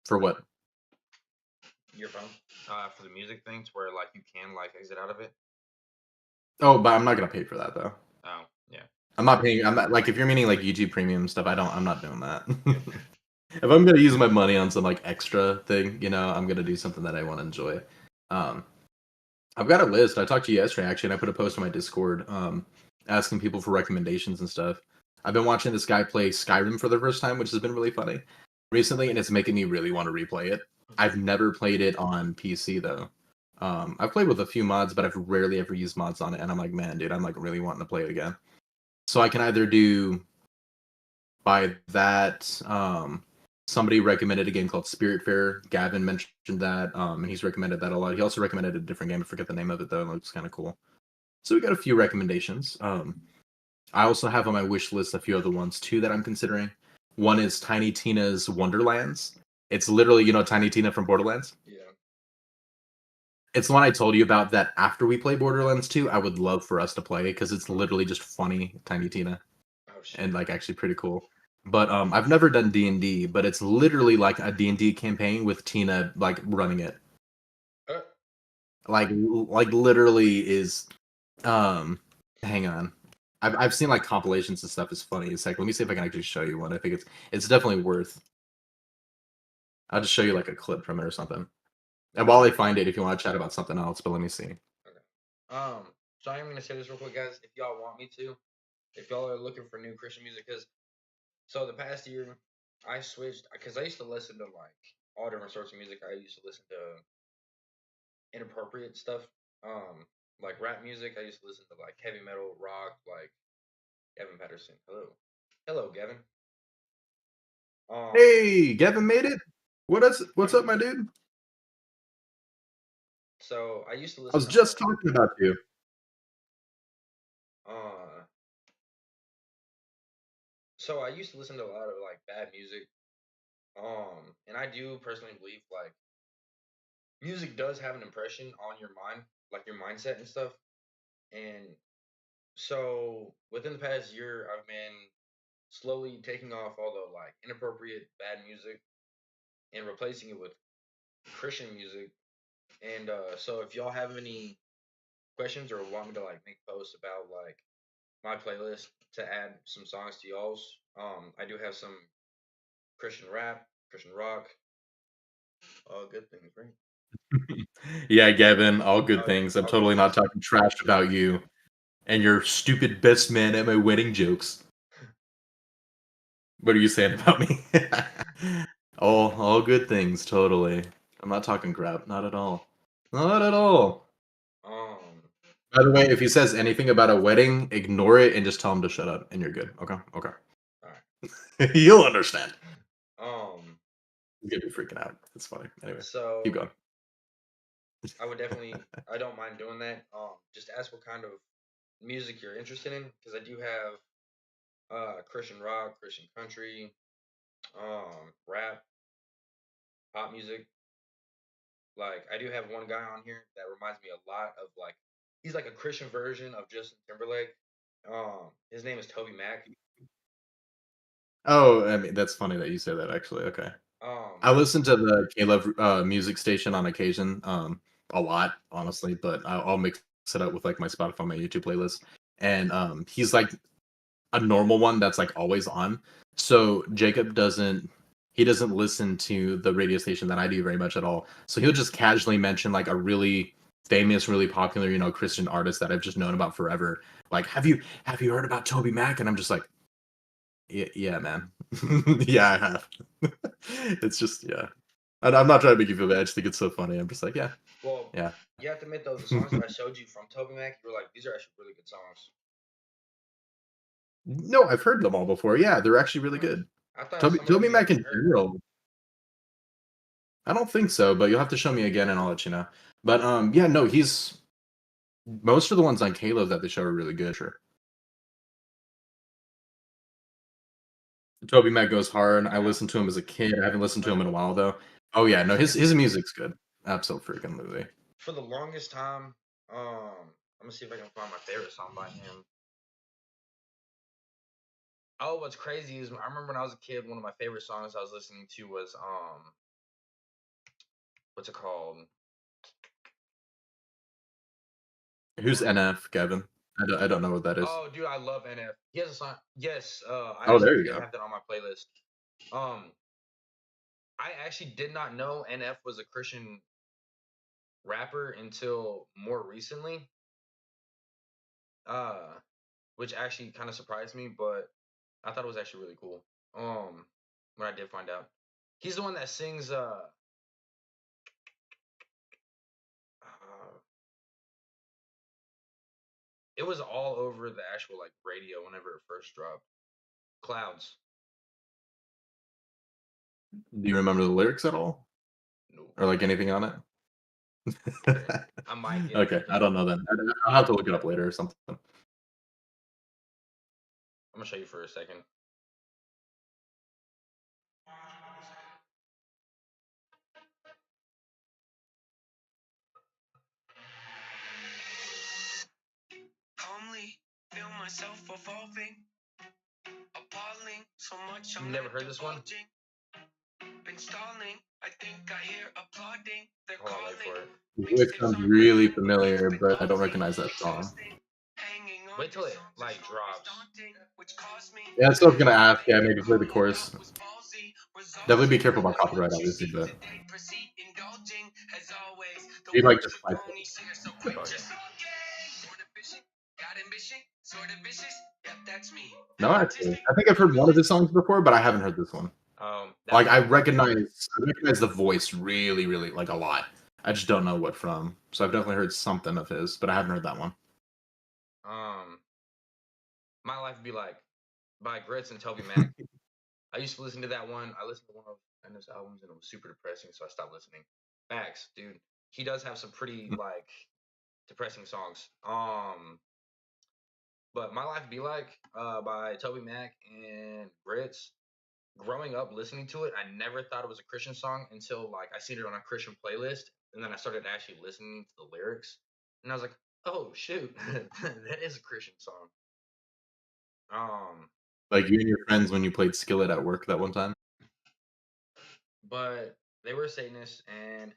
For what? Your phone? For the music things, where like you can like exit out of it. Oh, but I'm not gonna pay for that though. Oh, yeah. I'm not paying. I'm not like if you're meaning like YouTube Premium stuff. I'm not doing that. Yeah. If I'm gonna use my money on some like extra thing, I'm gonna do something that I want to enjoy. Um, I've got a list. I talked to you yesterday actually, and I put a post on my Discord, asking people for recommendations and stuff. I've been watching this guy play Skyrim for the first time, which has been really funny recently, and it's making me really want to replay it. I've never played it on PC though. I've played with a few mods, but I've rarely ever used mods on it, and I'm like, man, dude, I'm like really wanting to play it again. So I can either do by that. Somebody recommended a game called Spiritfarer. Gavin mentioned that, and he's recommended that a lot. He also recommended a different game. I forget the name of it though. It looks kind of cool. So we got a few recommendations. I also have on my wish list a few other ones too that I'm considering. One is Tiny Tina's Wonderlands. It's literally, Tiny Tina from Borderlands. Yeah. It's the one I told you about that after we play Borderlands 2, I would love for us to play because it's literally just funny Tiny Tina Oh shit. and like actually pretty cool. But I've never done D&D, but it's literally like a D&D campaign with Tina like running it. Uh, Like literally is hang on. I've seen like compilations and stuff. It's funny. It's like let me see if I can actually show you one. I think it's definitely worth. I'll just show you like a clip from it or something. And while I find it, if you want to chat about something else, but let me see. okay. So I'm gonna say this real quick, guys. If y'all want me to, if y'all are looking for new Christian music, because so the past year I switched because I used to listen to like all different sorts of music. I used to listen to inappropriate stuff, like rap music. I used to listen to like heavy metal, rock, like Gavin Patterson. Hello, Gavin. Um, Hey, Gavin made it. What's up, my dude? so I used to I listen was to just talking about you. uh, so I used to listen to a lot of like bad music. And I do personally believe like music does have an impression on your mind, like your mindset and stuff. And so within the past year, I've been slowly taking off all the like inappropriate bad music and replacing it with Christian music. And so if y'all have any questions or want me to like make posts about like my playlist to add some songs to y'all's, I do have some Christian rap, Christian rock, all good things, right? Yeah, Gavin, all good Oh yeah, things. I'm all good totally not things. talking trash about you and your stupid best man at my wedding jokes. What are you saying about me? All good things, totally. I'm not talking crap, not at all. Not at all. Um, By the way, if he says anything about a wedding, ignore it and just tell him to shut up, and you're good. Okay, okay. all right. You'll understand. Um, He's gonna be freaking out. It's funny. Anyway, keep so going. I would definitely, I don't mind doing that. Just ask what kind of music you're interested in, because I do have Christian rock, Christian country, rap, pop music. Like I do have one guy on here that reminds me a lot of like He's like a Christian version of Justin Timberlake. His name is Toby Mac. Oh, I mean, that's funny that you say that. Actually, okay. I Um, listen to the Caleb music station on occasion, a lot, honestly, but I'll mix it up with like my Spotify, my YouTube playlist, and he's like a normal one that's like always on. So Jacob doesn't listen to the radio station that I do very much at all. So he'll just casually mention like a really famous, really popular, Christian artist that I've just known about forever. Like, have you heard about Toby Mac? And I'm just like, yeah, man. Yeah, I have. It's just, yeah. And I'm not trying to make you feel bad. I just think it's so funny. I'm just like, yeah, well, yeah. you have to admit though, the songs that I showed you from Toby Mac, you were like, these are actually really good songs. No, I've heard them all before. Yeah, they're actually really good. I thought Toby some of them Toby you Mac in hadn't heard. general, I don't think so, but you'll have to show me again and I'll let you know. But yeah, no, he's most of the ones on Caleb that they show are really good. Sure. Toby Mac goes hard. I Yeah. listened to him as a kid. I haven't listened to him in a while though. Oh yeah, no, his music's good. Absolutely. For the longest time, I'm gonna see if I can find my favorite song by him. Oh, what's crazy is I remember when I was a kid, one of my favorite songs I was listening to was what's it called? Who's NF, Kevin? I don't know what that is. Oh, dude, I love NF. He has a song. Yes, I Oh, there actually you did go. have that on my playlist. I actually did not know NF was a Christian rapper until more recently. Uh, which actually kind of surprised me, but I thought it was actually really cool. When I did find out, he's the one that sings. Uh it was all over the actual like radio whenever it first dropped. Clouds. Do you remember the lyrics at all? No, Or like anything on it? I might get it Okay, I together. don't know then. I'll have to look it up later or something. I'm gonna show you for a second. Calmly feel myself evolving, appalling. So much You never heard this one? Been stalling. I think I hear applauding. They're Hold on, wait for calling. it. The lyrics sounds really familiar, but I don't recognize that song. Wait till it like drops. Yeah, that's what I was gonna ask. Yeah, maybe play the chorus. Definitely be careful about copyright, obviously, but you like just like it. Oh, yeah. No, actually, I think I've heard one of his songs before, but I haven't heard this one. That Like I one- recognize the voice really, really like a lot. I just don't know what from. So I've definitely heard something of his, but I haven't heard that one. My Life Be Like by Grits and Toby Mac. I used to listen to that one. I listened to one of NF's albums and it was super depressing, so I stopped listening. Max, dude, he does have some pretty like depressing songs. But My Life Be Like by Toby Mac and Grits. Growing up listening to it, I never thought it was a Christian song until like I seen it on a Christian playlist, and then I started actually listening to the lyrics, and I was like, "Oh shoot, that is a Christian song." Like you and your friends when you played Skillet at work that one time. But they were Satanists, and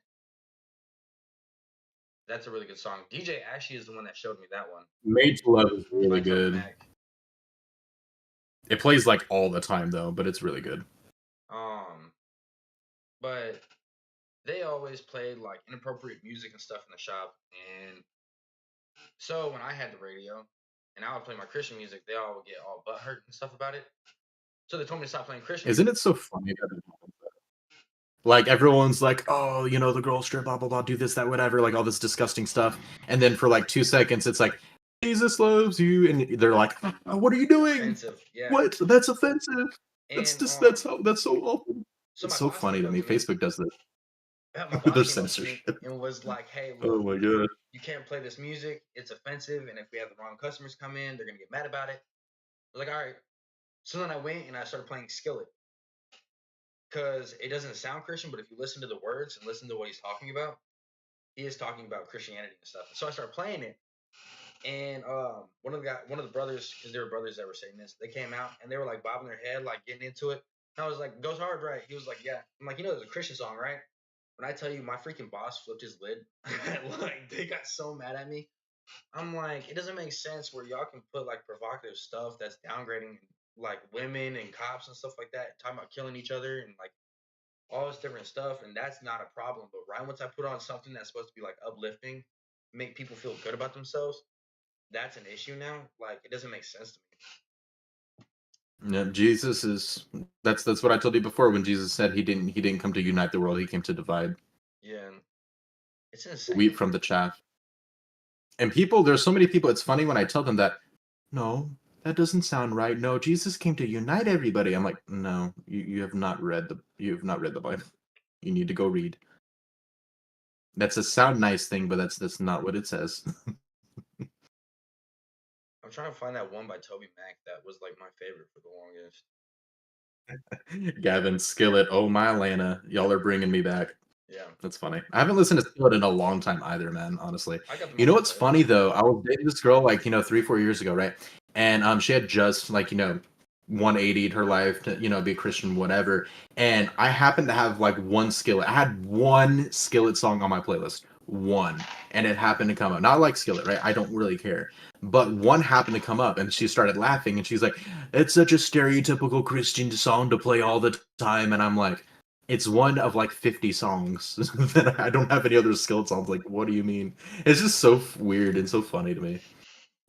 that's a really good song. DJ Ashley is the one that showed me that one. Made to Love is really by Toby good. Mac. It plays like all the time though, but it's really good. But they always played like inappropriate music and stuff in the shop, and so when I had the radio and I would play my Christian music, they all would get all butthurt and stuff about it. So they told me to stop playing Christian Isn't music. it so funny that it happens? Like everyone's like, oh, the girl strip, blah blah blah, do this, that, whatever, like all this disgusting stuff, and then for like 2 seconds, it's like, Jesus loves you, and they're like, oh, what are you doing? Offensive, yeah. What? That's offensive. That's And, just that's so awful. So It's my so boss funny to came me. up to me. Facebook does this. My Their boss came up to me censorship. and was like, "Hey, Oh look, my god. you can't play this music. It's offensive, and if we have the wrong customers come in, they're gonna get mad about it." I was like, "All right." So then I went and I started playing Skillet because it doesn't sound Christian, but if you listen to the words and listen to what he's talking about, he is talking about Christianity and stuff. So I started playing it, And one of the brothers, because they were brothers that were saying this, they came out and they were like bobbing their head, like getting into it. And I was like, "Goes hard, right?" He was like, "Yeah." I'm like, "There's a Christian song, right?" When I tell you, my freaking boss flipped his lid. Like they got so mad at me. I'm like, it doesn't make sense where y'all can put like provocative stuff that's downgrading like women and cops and stuff like that, talking about killing each other and like all this different stuff, and that's not a problem. But right once I put on something that's supposed to be like uplifting, make people feel good about themselves, that's an issue now. Like it doesn't make sense to Yeah, Jesus is that's what I told you before when Jesus said he didn't come to unite the world, he came to divide me. Yeah, it's the wheat insane. from the chaff. And people, there's so many people, it's funny when I tell them that, no, that doesn't sound right. No, Jesus came to unite everybody. I'm like, no, you have not read the Bible. You need to go read. That's a sound nice thing, but that's not what it says. I'm trying to find that one by Toby Mac that was like my favorite for the longest. Gavin, Skillet, oh my Lana, y'all are bringing me back. Yeah, That's funny. I haven't listened to Skillet in a long time either, man, honestly. I got them You on know my what's playlist. funny though? I was dating this girl like, 3-4 years ago, right? And she had just like, 180'd her life to, be a Christian, whatever. And I happened to have like one Skillet. I had one Skillet song on my playlist. One. And it happened to come up. Not like Skillet, right? I don't really care. But one happened to come up and she started laughing and she's like, it's such a stereotypical Christian song to play all the time. And I'm like, it's one of like 50 songs that I don't have any other Skillet songs. Like, what do you mean? It's just so weird and so funny to me.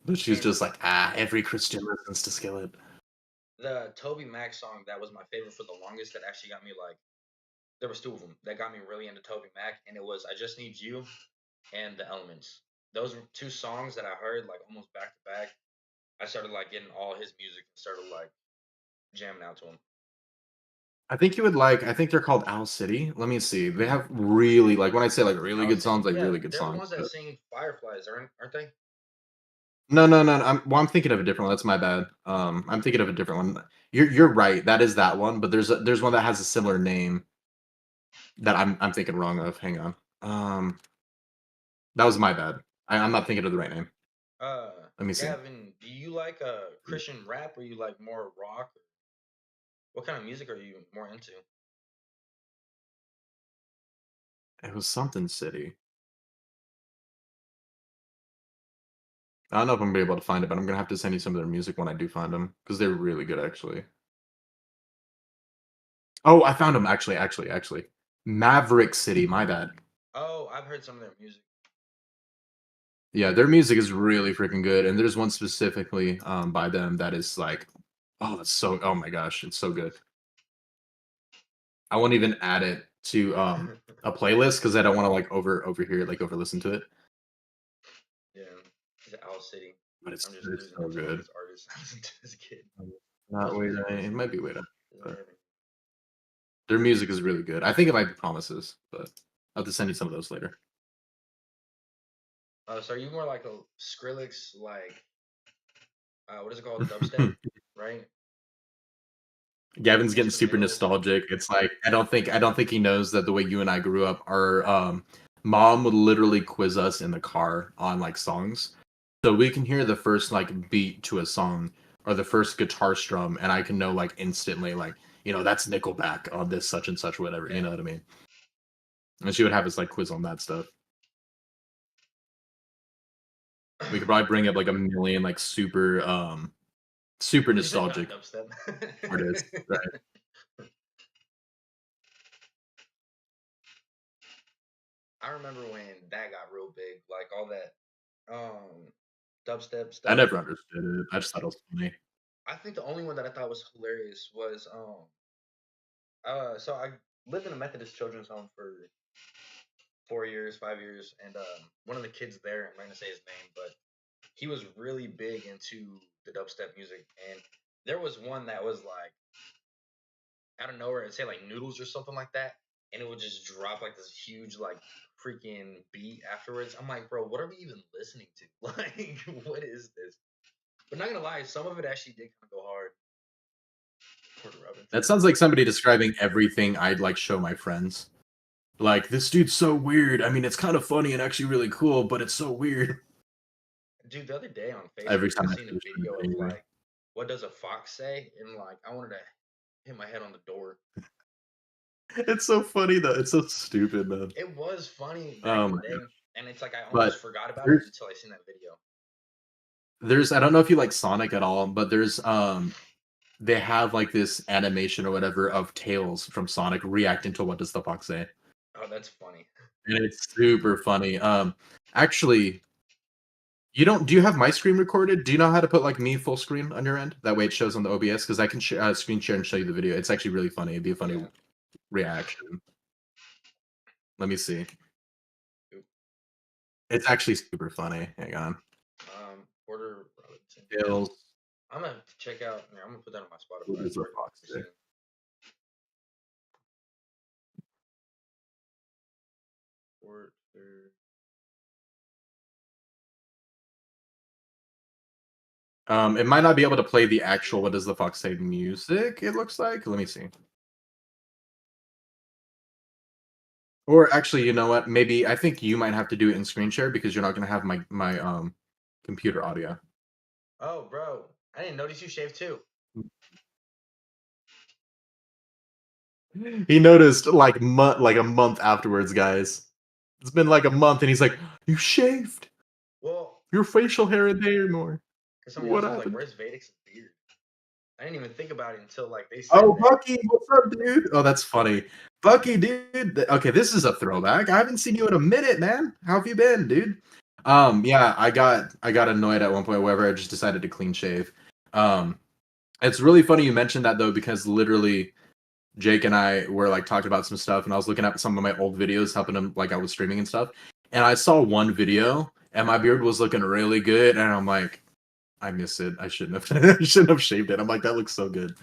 But she's And just like, every Christian listens to Skillet. the Toby Mac song that was my favorite for the longest that actually got me like there was two of them that got me really into Toby Mac, and it was "I Just Need You" and "The Elements." Those were two songs that I heard like almost back to back. I started like getting all his music and started like jamming out to him. I think you would like. I think they're called Owl City. Let me see. They have really like when I say like really Owl good City, songs, like yeah, really good they're the songs. ones that sing "Fireflies," aren't they? No, no, no. I'm thinking of a different one. That's my bad. I'm thinking of a different one. You're right. That is that one. But there's one that has a similar name that I'm thinking wrong of. Hang on. That was my bad. I'm not thinking of the right name. Let me see. Gavin, do you like Christian rap or you like more rock? What kind of music are you more into? It was something City. I don't know if I'm gonna be able to find it, but I'm gonna have to send you some of their music when I do find them because they're really good, actually. Oh, I found them actually. Maverick City. My bad. Oh, I've heard some of their music. Yeah, their music is really freaking good, and there's one specifically by them that is like, oh, it's so, oh my gosh, it's so good. I won't even add it to a playlist because I don't want to like overhear it, like over listen to it. Yeah, it's Owl City. But it's, I'm just it's losing so it to all good. these artists I listened to as a kid. Not Most wait, music is it might be wait. But amazing. their music is really good. I think it might be Promises, but I'll have to send you some of those later. So are you more like a Skrillex, like what is it called, dubstep, right? Gavin's getting super Instrumentals. nostalgic. It's like I don't think he knows that the way you and I grew up, our mom would literally quiz us in the car on like songs. So we can hear the first like beat to a song or the first guitar strum, and I can know like instantly like, that's Nickelback on this such and such whatever, you Yeah. know what I mean? And she would have us like quiz on that stuff. We could probably bring up like a million like super You said not nostalgic dubstep. artists. Right? I remember when that got real big, like all that dubstep I stuff. never understood it. I just thought it was funny. I think the only one that I thought was hilarious was so I lived in a Methodist children's home for 4 years, 5 years, and one of the kids there, I'm not gonna say his name, but he was really big into the dubstep music, and there was one that was like out of nowhere, it'd say like noodles or something like that, and it would just drop like this huge like freaking beat afterwards. I'm like, bro, what are we even listening to? Like, what is this? But not gonna lie, some of it actually did kind of go hard. Porter Robinson. That sounds like somebody describing everything I'd like show my friends. Like, this dude's so weird. I mean, it's kind of funny and actually really cool, but it's so weird. Dude, the other day on Every Facebook, I time I seen a finish the video of anyway. like, what does a fox say? And like, I wanted to hit my head on the door. It's so funny though. It's so stupid, man. It was funny back Oh in the my day, god. and it's like I But almost forgot about it there's until I seen that video. there's I don't know if you like Sonic at all, but there's they have like this animation or whatever of Tails from Sonic reacting to what does the fox say. Oh, that's funny. And it's super funny. Actually, do you have my screen recorded? Do you know how to put like me full screen on your end? That way it shows on the OBS because I can screen share and show you the video. It's actually really funny. It'd be a funny Yeah. reaction. Let me see. Oop. It's actually super funny. Hang on. Porter Robinson. Tails. I'm gonna check out. Here, I'm gonna put that on my Spotify. What does the fox say? Porter. It might not be able to play the actual what does the fox say music, it looks like. Let me see. Or actually, you know what? Maybe I think you might have to do it in screen share because you're not gonna have my computer audio. Oh, bro, I didn't notice you shaved too. He noticed like a month afterwards, guys. It's been like a month and he's like, "You shaved. Well, Your facial hair isn't there anymore. because somebody What else was like, happened?" "Where's Vadek's beard?" I didn't even think about it until like they said Oh, that. Bucky, what's up, dude? Oh, that's funny. Bucky, dude. Okay, this is a throwback. I haven't seen you in a minute, man. How have you been, dude? Yeah, I got annoyed at one point wherever I just decided to clean shave. Um, it's really funny you mentioned that though, because literally Jake and I were like talking about some stuff, and I was looking at some of my old videos, helping him like I was streaming and stuff, and I saw one video, and my beard was looking really good, and I'm like, I miss it. I shouldn't have. I shouldn't have shaved it. I'm like, that looks so good.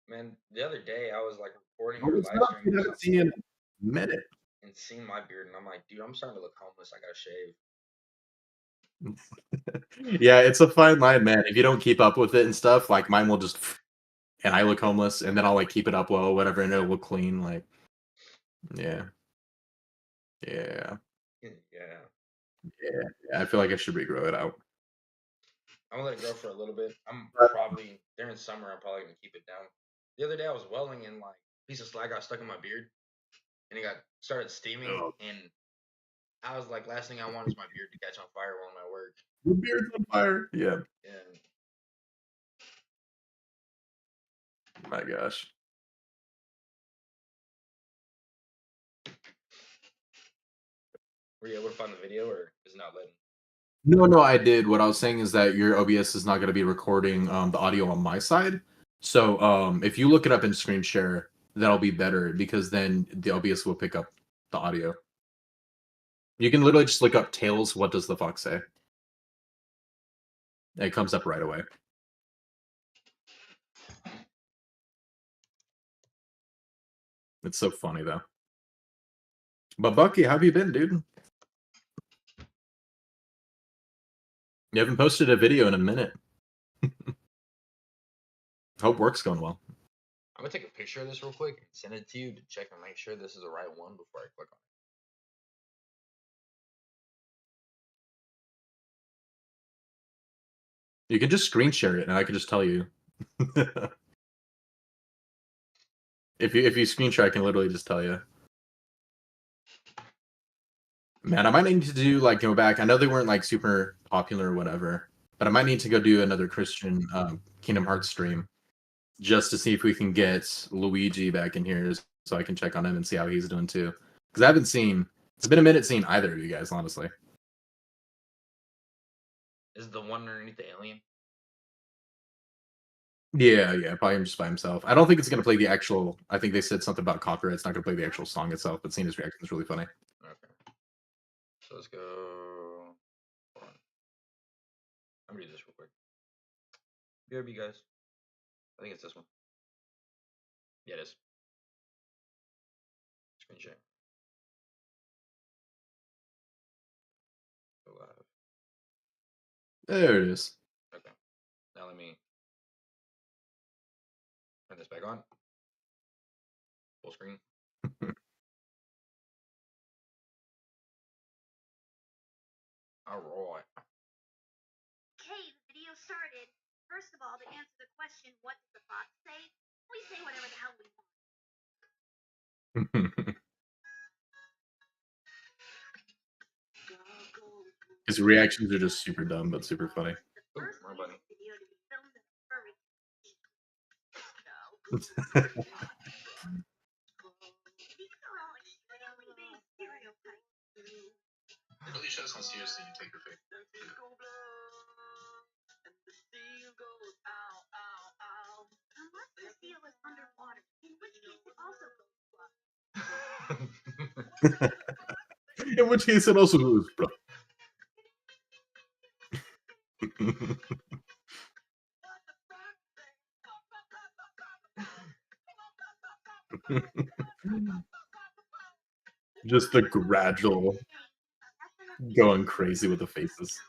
Man, the other day I was like recording Oh, or what's live up? streaming Dude, I or haven't seen you in something a minute. and seen my beard, and I'm like, dude, I'm starting to look homeless. I gotta shave. Yeah, it's a fine line, man. If you don't keep up with it and stuff, like mine will just and I look homeless, and then I'll like keep it up well, whatever, and it'll look clean. Like, yeah, yeah, Yeah, yeah. I feel like I should regrow it out. I'm gonna let it grow for a little bit. I'm But probably during summer. I'm probably gonna keep it down. The other day I was welding and like a piece of slag got stuck in my beard and it got started steaming oh, and I was like, last thing I want is my beard to catch on fire while I'm at work. your beard's on fire. Yeah, And my gosh. were you able to find the video or is it not letting? No, no, I did. What I was saying is that your OBS is not going to be recording the audio on my side. So if you look it up in screen share, that'll be better because then the OBS will pick up the audio. You can literally just look up Tails. What does the fox say? It comes up right away. It's so funny though. But Bucky, how have you been, dude? You haven't posted a video in a minute. Hope work's going well. I'm gonna take a picture of this real quick and send it to you to check and make sure this is the right one before I click on You can just screen share it, and I can just tell you. if you screen share, I can literally just tell you. Man, I might need to do like go back. I know they weren't like super popular or whatever, but I might need to go do another Christian Kingdom Hearts stream just to see if we can get Luigi back in here, so I can check on him and see how he's doing too. Because I haven't seen. It's been a minute seeing either of you guys, honestly. it. Is it the one underneath the alien? Yeah, yeah, probably him just by himself. I don't think it's gonna play the actual. I think they said something about copyright. It's not gonna play the actual song itself, but seeing his reaction is really funny. Okay. So let's go. Hold on. I'm gonna do this real quick. BRB guys. I think it's this one. Yeah, it is. Screen share. Go live. There it is. Okay. Now let me turn this back on. Full screen. All right. Okay, the video started. First of all, to answer the question, what does the fox say? We say whatever the hell we want. His reactions are just super dumb, but super funny. The Ooh, first my buddy. music video to be filmed in a furry These are all extremely big stereotypes. It really shows how seriously you take your faith. Unless the seal is underwater, in which case it also goes fluff. In which case, it also goes, bro. Just the gradual going crazy with the faces.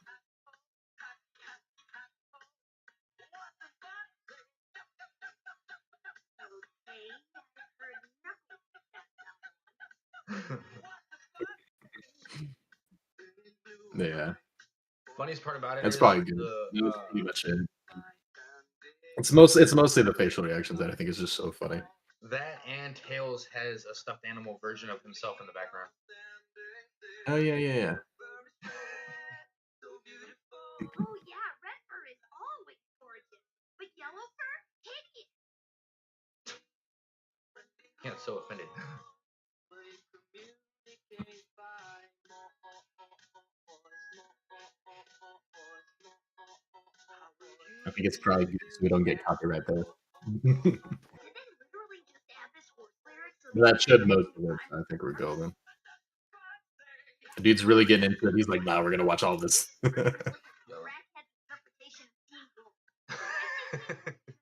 Okay, I've heard nothing. Yeah, Funniest part about it that's is probably good. the That's pretty much it. It's mostly the facial reactions that I think is just so funny. that and Tails has a stuffed animal version of himself in the background. Oh yeah. Oh yeah, red fur is always gorgeous, but yellow fur, hideous. Yeah, so offended. I think it's probably good so we don't get copyright there. Did they literally just add this horse lyric so That should most of it. I think we're golden. The dude's really getting into it. He's like, nah, we're gonna watch all this. Yo. crackhead interpretation of Teen Gold?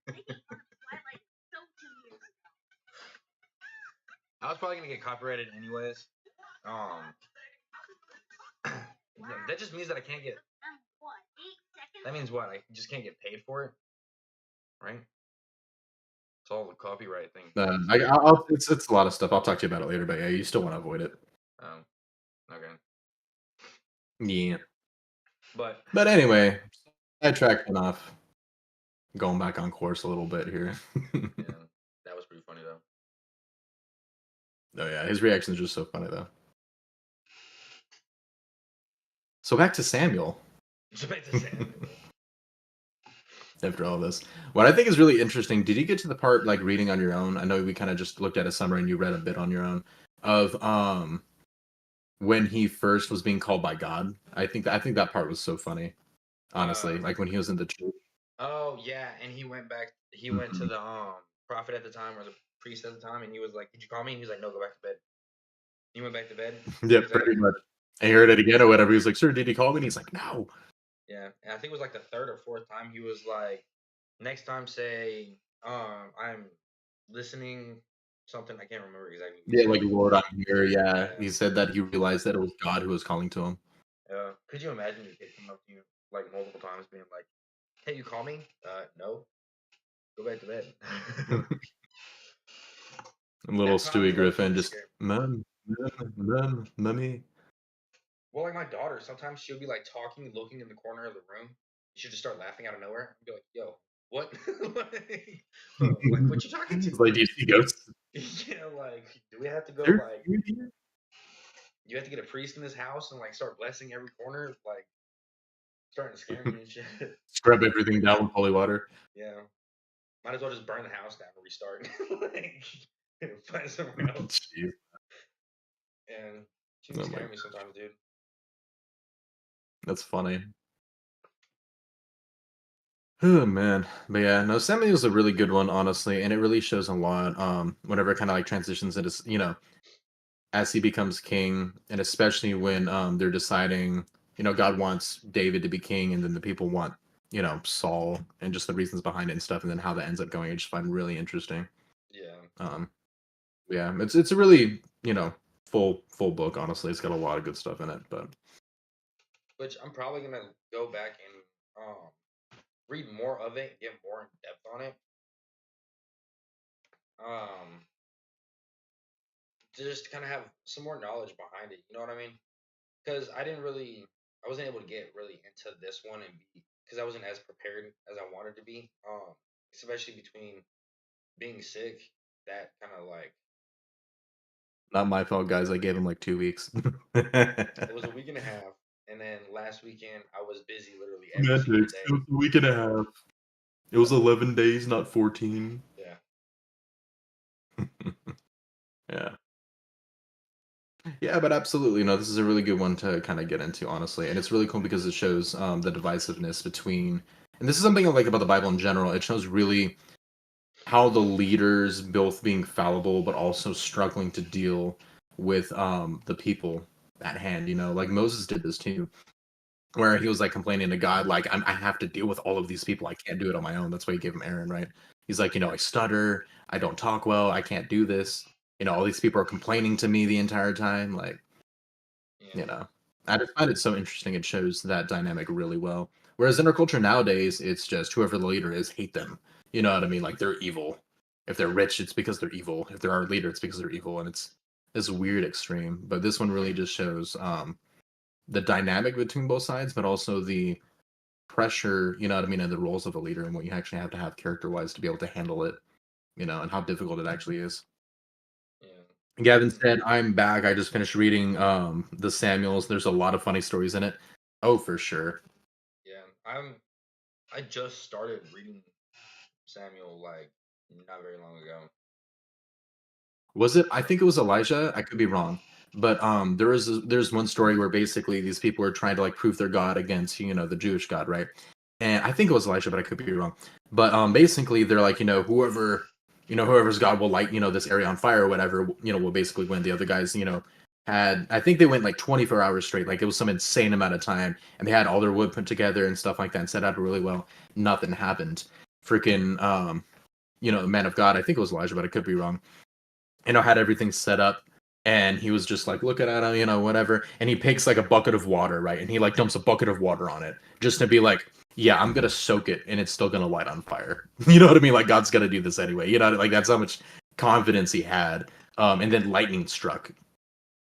Making fun of Twilight so 2 years ago. I was probably gonna get copyrighted anyways. That just means that I can't get. What, 8 seconds? That means what? I just can't get paid for it, right? It's all the copyright thing. It's a lot of stuff. I'll talk to you about it later, but yeah, you still want to avoid it. Okay. Yeah. But anyway, I tracked enough. Going back on course a little bit here. yeah, that was pretty funny though. Oh yeah, his reactions are just so funny though. So back to Samuel. After all this, what I think is really interesting, did you get to the part like reading on your own? I know we kind of just looked at a summary and you read a bit on your own of when he first was being called by God. I think that part was so funny. Honestly, like when he was in the church. Oh yeah, and he went back. He went to the prophet at the time or the priest at the time, and he was like, "Did you call me?" And he was like, "No, go back to bed." He went back to bed. Yeah, pretty much. I heard it again or whatever. He was like, "Sir, did he call me?" And he's like, "No." Yeah, and I think it was like the third or fourth time he was like, "Next time, say, I'm listening." Something I can't remember exactly. Yeah, like Lord, I'm here. Yeah, he said that he realized that it was God who was calling to him. Could you imagine your kid coming up to you like multiple times, being like, "Hey, you call me?" No. Go back to bed. Little Stewie Griffin just, Mom, Mommy. Well, like my daughter, sometimes she'll be like talking, looking in the corner of the room. She'll just start laughing out of nowhere and be like, "Yo, what? like, what you talking to?" It's like, do you see ghosts? Yeah, like, do we have to go like? You have to get a priest in this house and like start blessing every corner, like starting to scare me and shit. Scrub everything down with holy water. Yeah, might as well just burn the house down and restart. Like, find somewhere else. Jeez. And she can scare me sometimes, dude. That's funny. Oh man, but yeah, no, Samuel's a really good one, honestly, and it really shows a lot. Whenever it kind of like transitions into, as he becomes king, and especially when they're deciding, God wants David to be king, and then the people want, Saul, and just the reasons behind it and stuff, and then how that ends up going, I just find really interesting. Yeah. Yeah, it's a really full book. Honestly, it's got a lot of good stuff in it, but which I'm probably gonna go back and read more of it, get more in depth on it. To just kind of have some more knowledge behind it. You know what I mean? Because I wasn't able to get really into this one and be because I wasn't as prepared as I wanted to be. Especially between being sick, that kind of like Not my fault, guys. I gave him like 2 weeks. it was a week and a half, and then last weekend I was busy literally every single Semantics. day. It was a week and a half. It was 11 days, not 14. Yeah, Yeah. Yeah, but absolutely. No, this is a really good one to kind of get into, honestly. And it's really cool because it shows the divisiveness between, and this is something I like about the Bible in general. It shows really how the leaders both being fallible, but also struggling to deal with the people at hand. You know, like Moses did this too, where he was like complaining to God, like, I have to deal with all of these people. I can't do it on my own. That's why he gave him Aaron, right? He's like, I stutter. I don't talk well. I can't do this. All these people are complaining to me the entire time. Like, yeah, I just find it so interesting. It shows that dynamic really well. Whereas in our culture nowadays, it's just whoever the leader is, hate them. You know what I mean? Like they're evil. If they're rich, it's because they're evil. If they're our leader, it's because they're evil. And it's this weird extreme. But this one really just shows the dynamic between both sides, but also the pressure, you know what I mean, and the roles of a leader and what you actually have to have character wise to be able to handle it, and how difficult it actually is. yeah. Gavin said, I'm back. I just finished reading the Samuels. There's a lot of funny stories in it. Oh, for sure. Yeah, I just started reading Samuel like not very long ago. Was it? I think it was Elijah. I could be wrong. But there's one story where basically these people are trying to like prove their God against, the Jewish God, right? And I think it was Elijah, but I could be wrong. But basically they're like, whoever's God will light, this area on fire or whatever, will basically win. The other guys, I think they went like 24 hours straight. Like it was some insane amount of time, and they had all their wood put together and stuff like that and set out really well. Nothing happened. Freaking the man of God, I think it was Elijah, but I could be wrong, had everything set up, and he was just like looking at him, whatever, and he picks like a bucket of water, right, and he like dumps a bucket of water on it just to be like, yeah, I'm gonna soak it and it's still gonna light on fire. You know what I mean? Like God's gonna do this anyway. Like that's how much confidence he had. And then lightning struck,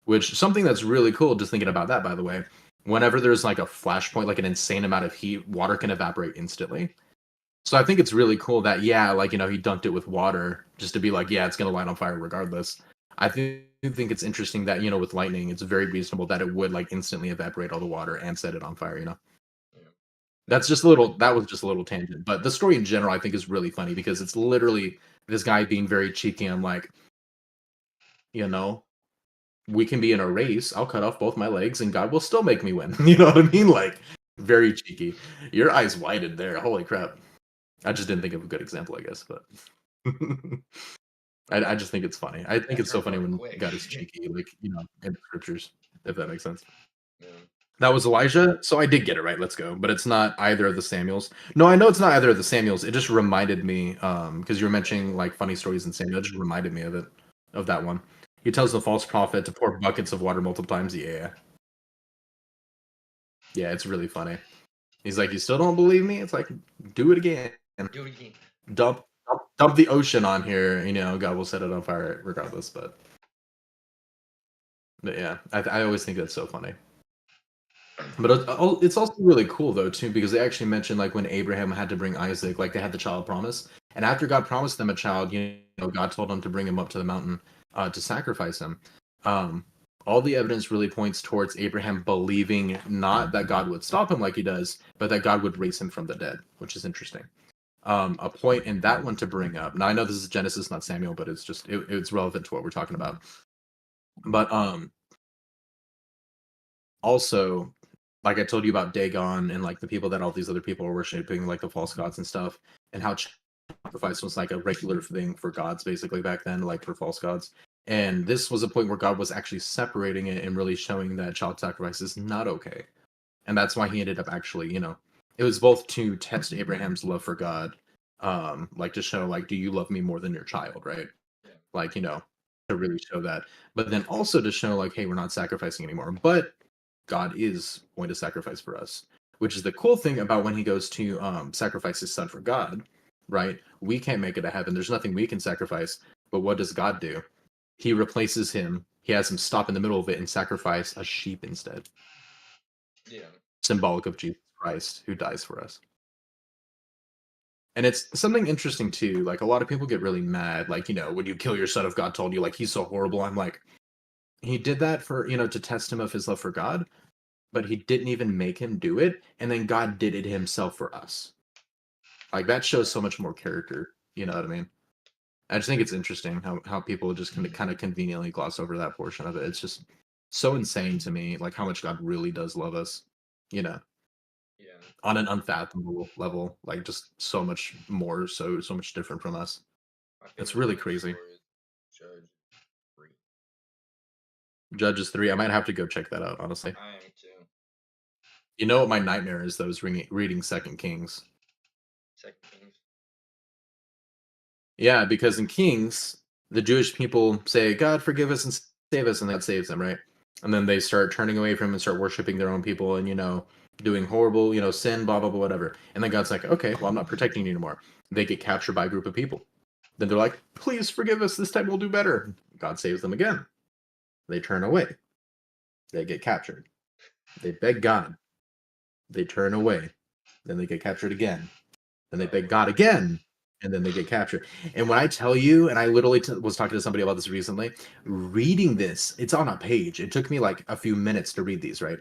which something that's really cool, just thinking about that, by the way. Whenever there's like a flashpoint, like an insane amount of heat, water can evaporate instantly. So I think it's really cool that, yeah, like, he dunked it with water just to be like, yeah, it's going to light on fire regardless. I think it's interesting that, with lightning, it's very reasonable that it would like instantly evaporate all the water and set it on fire. Yeah. That was just a little tangent. But the story in general, I think, is really funny because it's literally this guy being very cheeky and like, we can be in a race. I'll cut off both my legs and God will still make me win. You know what I mean? Like, very cheeky. Your eyes widened there. Holy crap. I just didn't think of a good example, I guess, but I just think it's funny. I think it's so funny when God is cheeky, like, in the scriptures, if that makes sense. Yeah. That was Elijah, so I did get it right. Let's go. But it's not either of the Samuels. No, I know it's not either of the Samuels. It just reminded me, because you were mentioning like funny stories in Samuel. It just reminded me of that one. He tells the false prophet to pour buckets of water multiple times. Yeah, it's really funny. He's like, you still don't believe me? It's like, do it again. Do it again. Dump the ocean on here. God will set it on fire regardless. But yeah, I always think that's so funny. But it's also really cool though too, because they actually mentioned like when Abraham had to bring Isaac, like they had the child promise, and after God promised them a child, God told them to bring him up to the mountain to sacrifice him. All the evidence really points towards Abraham believing not that God would stop him like he does, but that God would raise him from the dead, which is interesting. A point in that one to bring up. Now I know this is Genesis, not Samuel, but it's just it's relevant to what we're talking about. But also, like I told you about Dagon and like the people that all these other people are worshiping, like the false gods and stuff, and how sacrifice was like a regular thing for gods basically back then, like for false gods. And this was a point where God was actually separating it and really showing that child sacrifice is not okay. And that's why he ended up actually, it was both to test Abraham's love for God, like to show like, do you love me more than your child, right? Yeah. Like, to really show that, but then also to show like, hey, we're not sacrificing anymore, but God is going to sacrifice for us, which is the cool thing about when he goes to sacrifice his son for God, right? We can't make it to heaven. There's nothing we can sacrifice, but what does God do? He replaces him. He has him stop in the middle of it and sacrifice a sheep instead. Yeah. Symbolic of Jesus Christ who dies for us. And it's something interesting too. Like a lot of people get really mad, like, when you kill your son if God told you, like, he's so horrible. I'm like, he did that for, to test him of his love for God, but he didn't even make him do it. And then God did it himself for us. Like that shows so much more character. You know what I mean? I just think it's interesting how people just kind of conveniently gloss over that portion of it. It's just so insane to me, like how much God really does love us, you know, Yeah. on an unfathomable level, like just so much more, so much different from us. My It's favorite really part of the crazy. story is Judge 3. Judges 3, I might have to go check that out, honestly. I am too. You know what my nightmare is though, is reading Second Kings. Second Kings. Yeah, because in Kings, the Jewish people say, God forgive us and save us, and God saves them, right? And then they start turning away from him and start worshiping their own people and, doing horrible, sin, blah, blah, blah, whatever. And then God's like, okay, well, I'm not protecting you anymore. They get captured by a group of people. Then they're like, please forgive us. This time we'll do better. God saves them again. They turn away. They get captured. They beg God. They turn away. Then they get captured again. Then they beg God again, and then they get captured. And when I tell you, and I literally was talking to somebody about this recently, reading this, it's on a page. It took me like a few minutes to read these, right?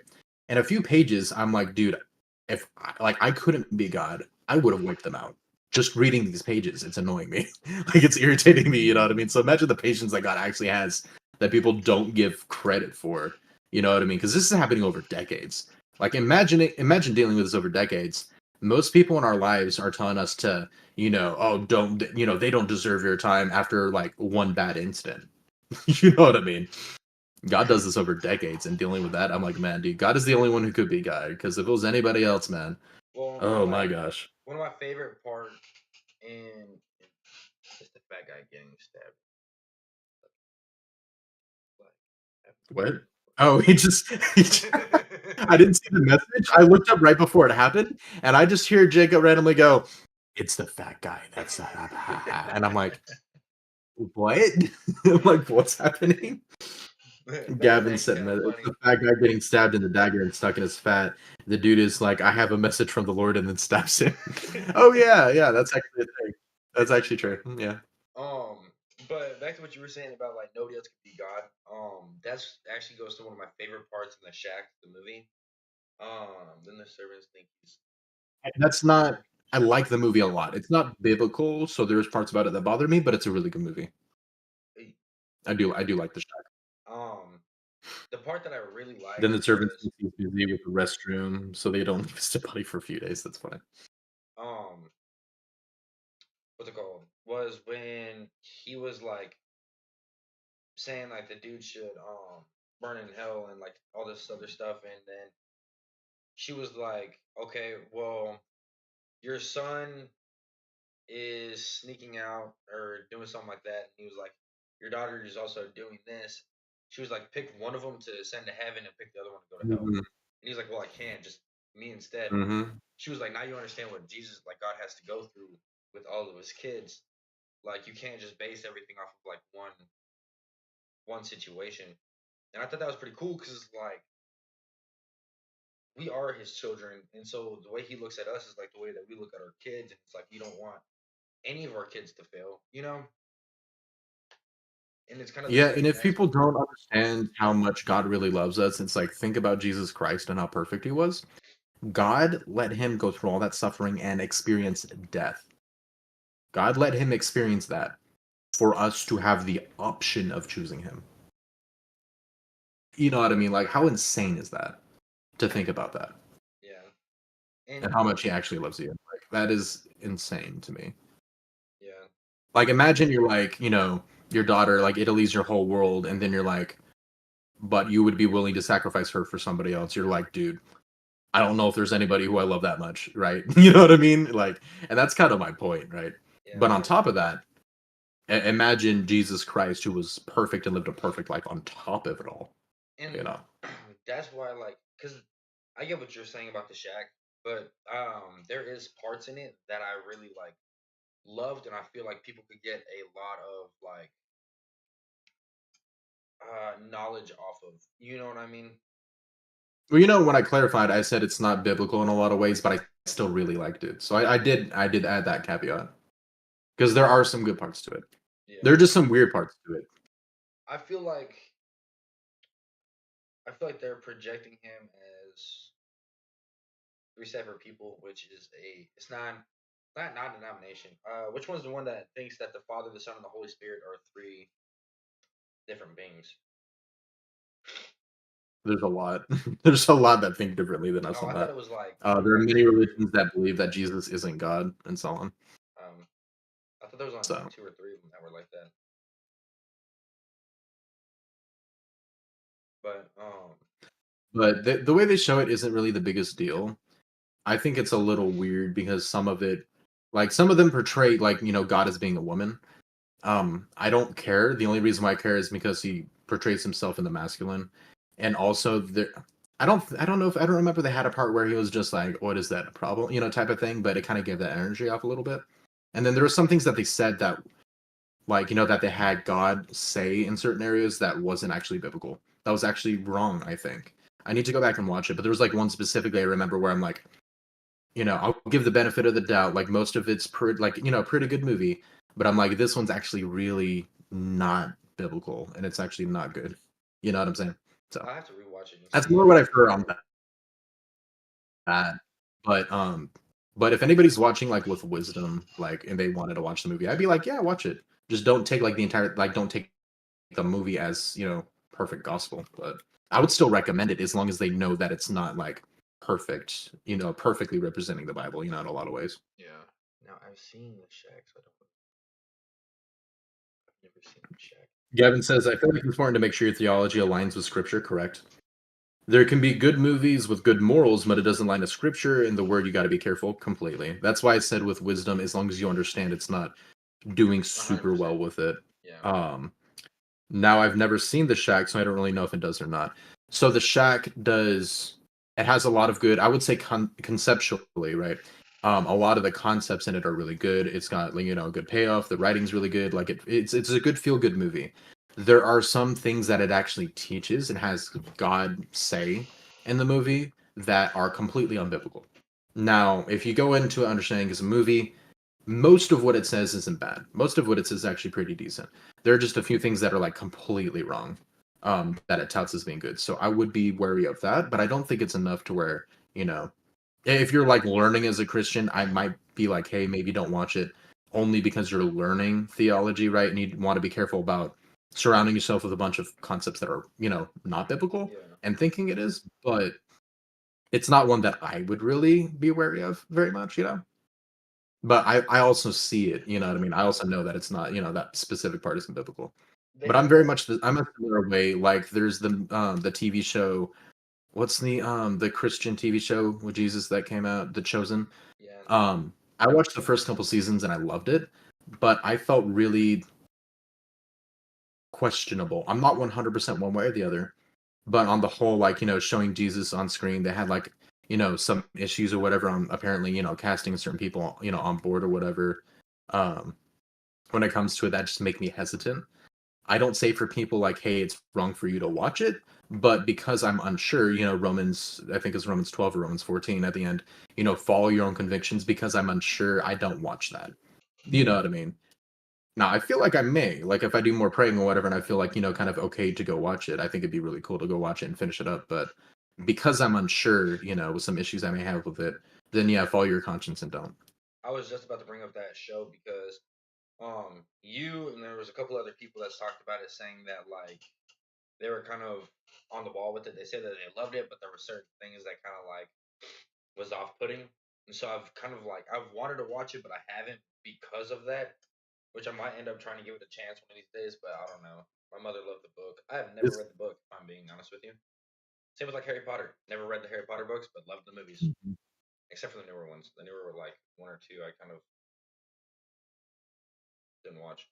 And a few pages, I'm like, dude, if I couldn't be God, I would have wiped them out. Just reading these pages, it's annoying me. Like it's irritating me, you know what I mean? So imagine the patience that God actually has that people don't give credit for. You know what I mean? Because this is happening over decades. Like imagine dealing with this over decades. Most people in our lives are telling us to, oh, don't, they don't deserve your time after like one bad incident. You know what I mean? God does this over decades, and dealing with that, I'm like, man, dude, God is the only one who could be God. Because if it was anybody else, man, Well, oh my gosh, one of my favorite parts in just the fat guy getting stabbed. what? Oh, I didn't see the message. I looked up right before it happened, and I just hear Jacob randomly go, "It's the fat guy." That's and I'm like, what? I'm like, what's happening? Gavin That's sent kind me. of It's funny. the fat guy getting stabbed in the dagger and stuck in his fat. The dude is like, I have a message from the Lord, and then stabs him. Oh yeah, that's actually a thing. That's actually true. Yeah. But back to what you were saying about like nobody else could be God. That's actually goes to one of my favorite parts in the Shack, the movie. Then the servants think he's That's not. I like the movie a lot. It's not biblical, so there's parts about it that bother me, but it's a really good movie. I do like the Shack. um the part that I really Then liked the servants was think he's busy with the restroom, so they don't visit the body for a few days. That's funny. um what's it called? Was when he was like saying like the dude should burn in hell and like all this other stuff, and then she was like, okay, well, your son is sneaking out or doing something like that, and he was like, your daughter is also doing this. She was like, pick one of them to send to heaven and pick the other one to go to hell. Hmm. And he's like, well, I can't, just me instead. Hmm. She was like, now you understand what Jesus, like God has to go through with all of his kids. Like you can't just base everything off of like one situation. And I thought that was pretty cool because like we are his children, and so the way he looks at us is like the way that we look at our kids, and it's like we don't want any of our kids to fail, you know. And it's kind of the Yeah, same and if people aspect. don't understand how much God really loves us, it's like think about Jesus Christ and how perfect he was. God let him go through all that suffering and experience death. God let him experience that for us to have the option of choosing him. You know what I mean? Like, how insane is that to think about that Yeah, and and how much he actually loves you? Like, that is insane to me. yeah, Like, imagine you're like, your daughter, like, Italy's your whole world, and then you're like, but you would be willing to sacrifice her for somebody else. You're like, dude, I don't know if there's anybody who I love that much, right? You know what I mean? Like, and that's kind of my point, right? yeah, But on top of that, imagine Jesus Christ, who was perfect and lived a perfect life on top of it all. You and know? that's why like because I get what you're saying about the Shack, but there is parts in it that I really like loved, and I feel like people could get a lot of like knowledge off of. You know what I mean? Well, you know, when I clarified, I said it's not biblical in a lot of ways, but I still really liked it. So I did add that caveat because there are some good parts to it. Yeah. There are just some weird parts to it. I feel like they're projecting him as three separate people, which is it's not non-denomination. Which one's the one that thinks that the Father, the Son, and the Holy Spirit are three different beings? There's a lot. There's a lot that think differently than us Oh, on I thought that. it was like There are many religions that believe that Jesus isn't God and so on. I thought there was only So, like two or three of them that were like that. But but the way they show it isn't really the biggest deal. I think it's a little weird because some of it, like some of them portray like God as being a woman. I don't care. The only reason why I care is because he portrays himself in the masculine, and also there. I don't know if I don't remember they had a part where he was just like, "What is that a problem?" Type of thing. But it kind of gave that energy off a little bit. And then there were some things that they said that, like that they had God say in certain areas that wasn't actually biblical. That was actually wrong. I think I need to go back and watch it. But there was like one specifically I remember where I'm like, I'll give the benefit of the doubt. Like most of it's pretty good movie, but I'm like, this one's actually really not biblical, and it's actually not good. You know what I'm saying? So I have to rewatch it and that's see. more what I've heard on that. But if anybody's watching like with wisdom, like, and they wanted to watch the movie, I'd be like, yeah, watch it. Just don't take like the entire don't take the movie as perfect gospel. But I would still recommend it as long as they know that it's not like perfect, perfectly representing the Bible, in a lot of ways. Yeah. Now I've seen the Shack, so I've never seen the Shack. Gavin says, I feel like it's important to make sure your theology aligns with scripture, correct? There can be good movies with good morals, but it doesn't align to scripture and the word, you got to be careful completely. That's why I said with wisdom, as long as you understand it's not doing super 100%. well with it. Yeah. Now I've never seen The Shack, so I don't really know if it does or not. So The Shack it has a lot of good, I would say conceptually, right? A lot of the concepts in it are really good. It's got a good payoff. The writing's really good. Like it's a good feel good movie. There are some things that it actually teaches and has God say in the movie that are completely unbiblical. Now, if you go into understanding as a movie, most of what it says isn't bad. Most of what it says is actually pretty decent. There are just a few things that are like completely wrong, that it touts as being good. So I would be wary of that, but I don't think it's enough to where, if you're like learning as a Christian, I might be like, hey, maybe don't watch it only because you're learning theology, right? And you want to be careful about surrounding yourself with a bunch of concepts that are, not biblical Yeah. and thinking it is, but it's not one that I would really be wary of very much, But I also see it, you know what I mean? I also know that it's not, that specific part isn't biblical. They But I'm have very that. much I'm a similar way. Like there's the TV show, what's the Christian TV show with Jesus that came out, The Chosen. Yeah. I watched the first couple seasons and I loved it, but I felt really questionable. I'm not 100% one way or the other, but on the whole, like, showing Jesus on screen, they had like, some issues or whatever on apparently, casting certain people, on board or whatever. Um, when it comes to it, that just make me hesitant. I don't say for people like, hey, it's wrong for you to watch it, but because I'm unsure, Romans, I think it's Romans 12 or Romans 14 at the end, follow your own convictions. Because I'm unsure, I don't watch that. You know what I mean? Now, I feel like I may, like if I do more praying or whatever, and I feel like, kind of okay to go watch it, I think it'd be really cool to go watch it and finish it up. But because I'm unsure, with some issues I may have with it, then yeah, follow your conscience and don't. I was just about to bring up that show because you and there was a couple other people that's talked about it, saying that like they were kind of on the ball with it. They said that they loved it, but there were certain things that kind of like was off putting. And so I've kind of like I've wanted to watch it, but I haven't because of that. Which I might end up trying to give it a chance one of these days, but I don't know. My mother loved the book. I have never This, read the book, if I'm being honest with you. Same with like Harry Potter. Never read the Harry Potter books, but loved the movies. Except for the newer ones. The newer were like one or two I kind of didn't watch.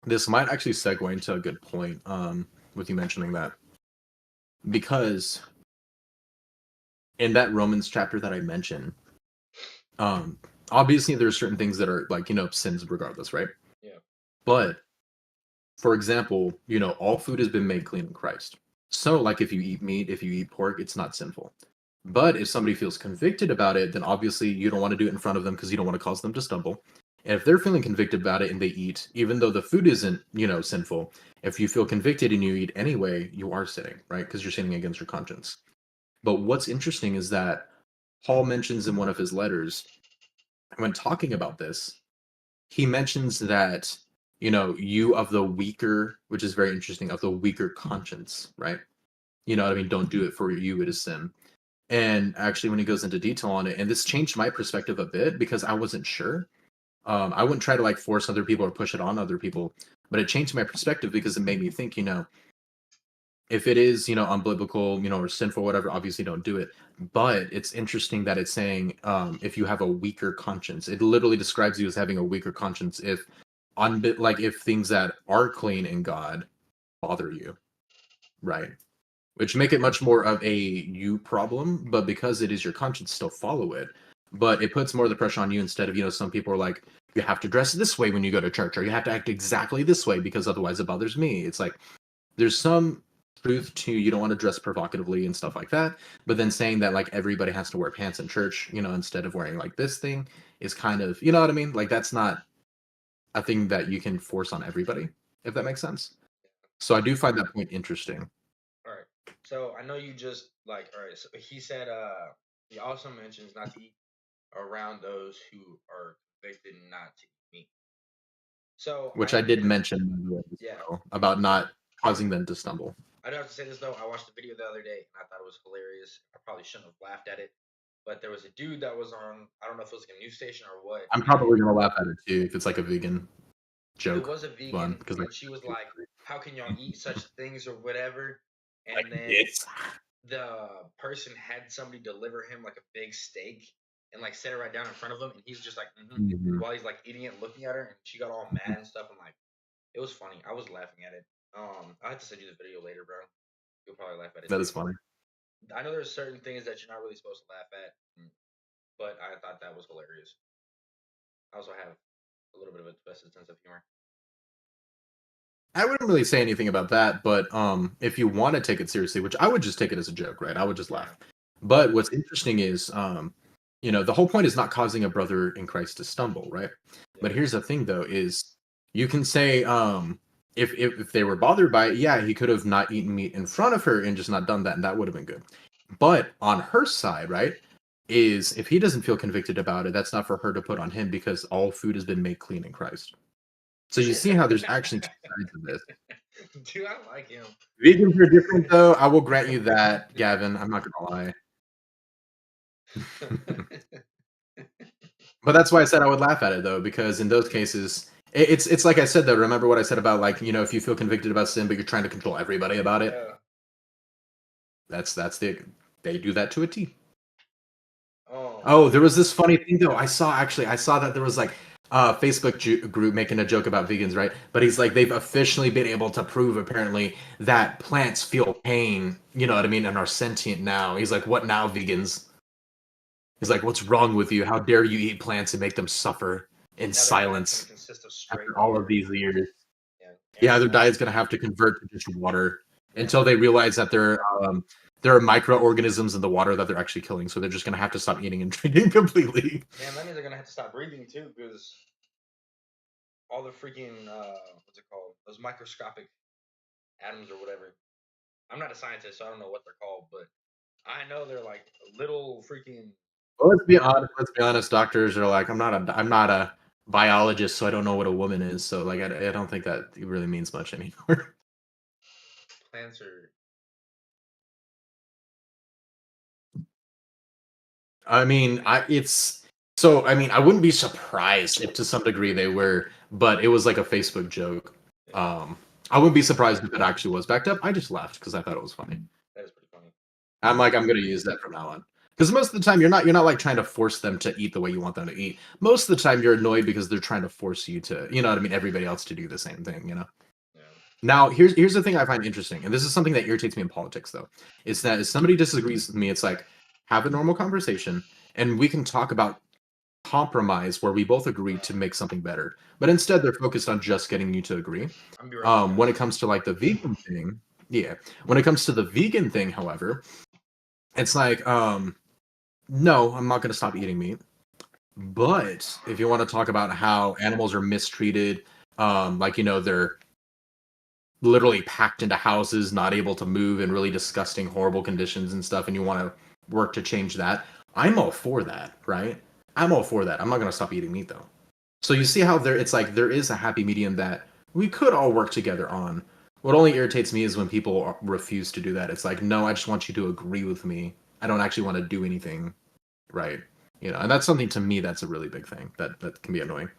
this might actually segue into a good point, with you mentioning that. Because in that Romans chapter that I mentioned, um, obviously there's certain things that are like, sins regardless, right? Yeah. But for example, all food has been made clean in Christ. So, like, if you eat meat, if you eat pork, it's not sinful. But if somebody feels convicted about it, then obviously you don't want to do it in front of them because you don't want to cause them to stumble. And if they're feeling convicted about it and they eat, even though the food isn't, sinful, if you feel convicted and you eat anyway, you are sinning, right? Because you're sinning against your conscience. But what's interesting is that Paul mentions in one of his letters, when talking about this, he mentions that, you of the weaker, which is very interesting, of the weaker conscience, right? You know what I mean? Don't do it for you, it is sin. And actually, when he goes into detail on it, and this changed my perspective a bit because I wasn't sure. I wouldn't try to like force other people or push it on other people, but it changed my perspective because it made me think, if it is, unbiblical, or sinful, whatever, obviously don't do it. But it's interesting that it's saying if you have a weaker conscience, it literally describes you as having a weaker conscience if if things that are clean in God bother you, right? Which make it much more of a you problem, but because it is your conscience, still follow it. But it puts more of the pressure on you instead of, some people are like, you have to dress this way when you go to church, or you have to act exactly this way because otherwise it bothers me. It's like there's some truth to you don't want to dress provocatively and stuff like that, but then saying that like everybody has to wear pants in church, instead of wearing like this thing is kind of, you know what I mean? Like that's not a thing that you can force on everybody, if that makes sense. So I do find that point interesting. All right. So I know you just like. All right. So he said. He also mentions not to eat around those who are convicted not to eat meat. So Which I did mention as Yeah. well, about not causing them to stumble. I do have to say this though. I watched the video the other day and I thought it was hilarious. I probably shouldn't have laughed at it, but there was a dude that was on. I don't know if it was like a news station or what. I'm probably gonna laugh at it too if it's like a vegan joke. It was a vegan, one, 'cause, like, and she was like, "How can y'all eat such things or whatever?" And like then this. the person had somebody deliver him like a big steak and like set it right down in front of him, and he's just like, Mhm. while he's like eating it, looking at her, and she got all mad and stuff. I'm like, it was funny. I was laughing at it. I have to send you the video later, bro. You'll probably laugh at it. That too. is funny. I know there's certain things that you're not really supposed to laugh at, but I thought that was hilarious. I also have a little bit of a twisted sense of humor. I wouldn't really say anything about that, but if you want to take it seriously, which I would just take it as a joke, right? I would just laugh. But what's interesting is, the whole point is not causing a brother in Christ to stumble, right? But here's the thing, though, is you can say, if they were bothered by it, yeah, he could have not eaten meat in front of her and just not done that, and that would have been good. But on her side, right, is if he doesn't feel convicted about it, that's not for her to put on him because all food has been made clean in Christ. So you see how there's actually two sides of this. Dude, I like him. Vegans are different, though. I will grant you that, Gavin. I'm not gonna lie. But that's why I said I would laugh at it, though, because in those cases, it's like I said, though. Remember what I said about like if you feel convicted about sin, but you're trying to control everybody about it. Yeah. They do that to a T. Oh, Oh, there was this funny thing though. I saw that there was like a Facebook group making a joke about vegans, right? But he's like, they've officially been able to prove apparently that plants feel pain, you know what I mean, and are sentient now. He's like, what now, vegans? He's like, what's wrong with you? How dare you eat plants and make them suffer in now their diet's silence gonna consist of straight after all water. of these years? Yeah, Yeah, their diet's gonna have to convert to just water until they realize that there are microorganisms in the water that they're actually killing. So they're just gonna have to stop eating and drinking completely. Man, that means they're gonna have to stop breathing too, because all the freaking what's it called? Those microscopic atoms or whatever. I'm not a scientist, so I don't know what they're called, but I know they're like little freaking. Well, let's be honest. Let's be honest. Doctors are like, I'm not a biologist, so I don't know what a woman is. So like, I don't think that really means much anymore. Plants are. I mean, I wouldn't be surprised if to some degree they were, but it was like a Facebook joke. I wouldn't be surprised if it actually was backed up. I just laughed because I thought it was funny. That is pretty funny. I'm like, I'm gonna use that from now on. Because most of the time you're not like trying to force them to eat the way you want them to eat. Most of the time you're annoyed because they're trying to force you to, you know what I mean, everybody else to do the same thing, Yeah. Now here's the thing I find interesting, and this is something that irritates me in politics though, is that if somebody disagrees with me, it's like have a normal conversation and we can talk about compromise where we both agree to make something better. But instead they're focused on just getting you to agree. I'm gonna be right back. When it comes to like the vegan thing, Yeah. When it comes to the vegan thing, however, it's like, no, I'm not going to stop eating meat. But if you want to talk about how animals are mistreated, like, they're literally packed into houses, not able to move in really disgusting, horrible conditions and stuff, and you want to work to change that, I'm all for that, right? I'm all for that. I'm not going to stop eating meat, though. So you see how it's like there is a happy medium that we could all work together on. What only irritates me is when people refuse to do that. It's like, no, I just want you to agree with me. I don't actually want to do anything, right? And that's something to me that's a really big thing that can be annoying.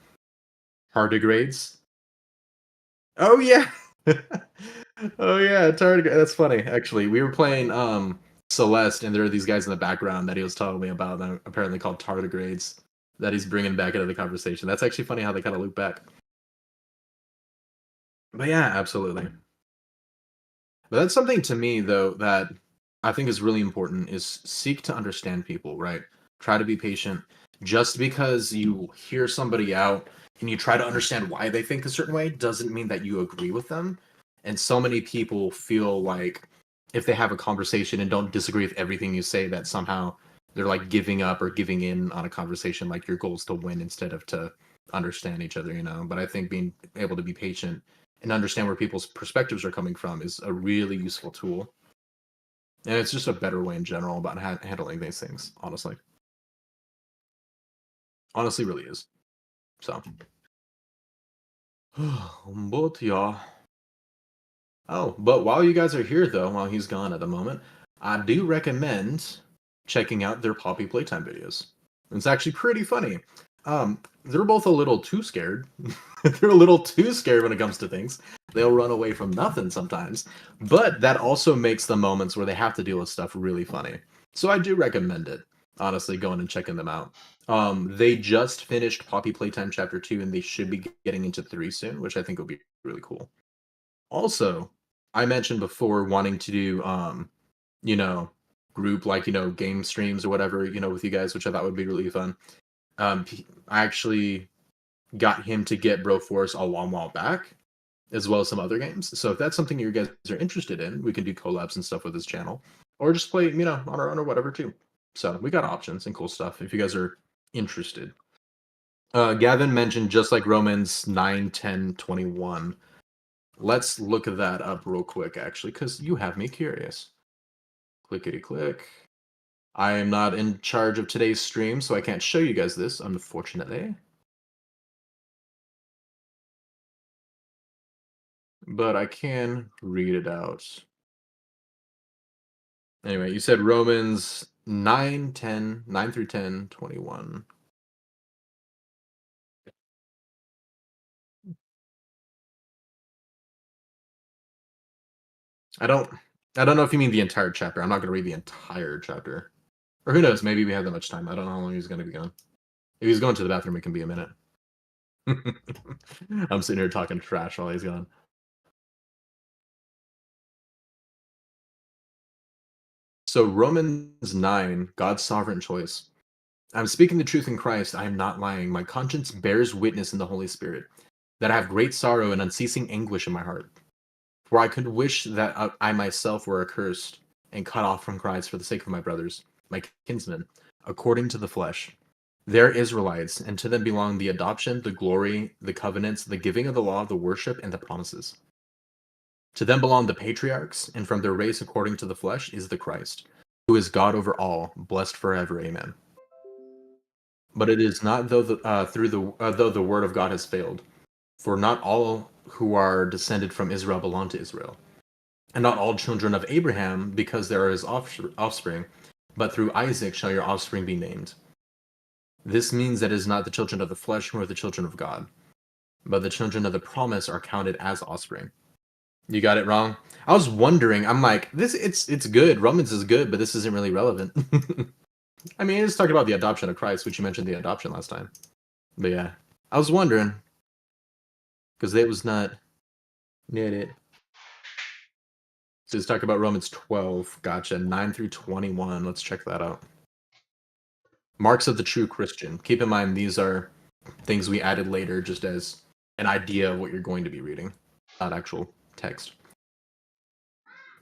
Tardigrades. Oh yeah. Oh yeah, tardigrade. That's funny. Actually, we were playing Celeste, and there are these guys in the background that he was telling me about that are apparently called tardigrades that he's bringing back into the conversation. That's actually funny how they kind of loop back. But yeah, absolutely. But that's something to me though that I think is really important is seek to understand people, right? Try to be patient. Just because you hear somebody out and you try to understand why they think a certain way doesn't mean that you agree with them. And so many people feel like if they have a conversation and don't disagree with everything you say, that somehow they're like giving up or giving in on a conversation, like your goal is to win instead of to understand each other, But I think being able to be patient and understand where people's perspectives are coming from is a really useful tool. And it's just a better way in general about handling these things, honestly. Honestly, really is. So. But yeah. Oh, but while you guys are here, though, while he's gone at the moment, I do recommend checking out their Poppy Playtime videos. It's actually pretty funny. They're both a little too scared. They're a little too scared when it comes to things. They'll run away from nothing sometimes. But that also makes the moments where they have to deal with stuff really funny. So I do recommend it, honestly, going and checking them out. They just finished Poppy Playtime Chapter 2, and they should be getting into 3 soon, which I think will be really cool. Also, I mentioned before wanting to do, group, like, game streams or whatever, with you guys, which I thought would be really fun. I actually got him to get Broforce a long while back, as well as some other games. So if that's something you guys are interested in, we can do collabs and stuff with his channel, or just play, on our own or whatever too. So we got options and cool stuff if you guys are interested. Gavin mentioned just like Romans 9, 10, 21. Let's look that up real quick, actually, because you have me curious. Clickety click. I am not in charge of today's stream, so I can't show you guys this, unfortunately. But I can read it out. Anyway, you said Romans 9 through 10, 21. I don't know if you mean the entire chapter. I'm not going to read the entire chapter. Or who knows, maybe we have that much time. I don't know how long he's going to be gone. If he's going to the bathroom, it can be a minute. I'm sitting here talking trash while he's gone. So Romans 9, God's sovereign choice. I'm speaking the truth in Christ. I am not lying. My conscience bears witness in the Holy Spirit that I have great sorrow and unceasing anguish in my heart. For I could wish that I myself were accursed and cut off from Christ for the sake of my brothers, my kinsmen, according to the flesh. They are Israelites, and to them belong the adoption, the glory, the covenants, the giving of the law, the worship, and the promises. To them belong the patriarchs, and from their race according to the flesh is the Christ, who is God over all, blessed forever. Amen. But it is not though the word of God has failed, for not all who are descended from Israel belong to Israel, and not all children of Abraham, because there is offspring, but through Isaac shall your offspring be named. This means that it is not the children of the flesh nor the children of God, but the children of the promise are counted as offspring. You got it wrong. I was wondering. I'm like, it's good. Romans is good, but this isn't really relevant. I mean, it's talking about the adoption of Christ, which you mentioned the adoption last time. But yeah, I was wondering because it was not near it. So let's talk about Romans 12. Gotcha. 9 through 21. Let's check that out. Marks of the true Christian. Keep in mind, these are things we added later just as an idea of what you're going to be reading, not actual text.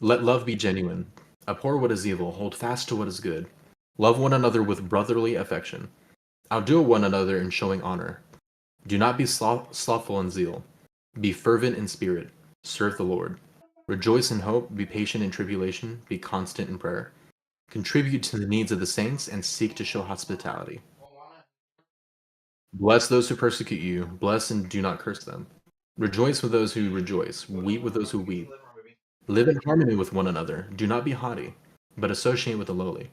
Let love be genuine. Abhor what is evil. Hold fast to what is good. Love one another with brotherly affection. Outdo one another in showing honor. Do not be slothful in zeal. Be fervent in spirit. Serve the Lord. Rejoice in hope. Be patient in tribulation. Be constant in prayer. Contribute to the needs of the saints and seek to show hospitality. Bless those who persecute you. Bless and do not curse them. Rejoice with those who rejoice. Weep with those who weep. Live in harmony with one another. Do not be haughty, but associate with the lowly.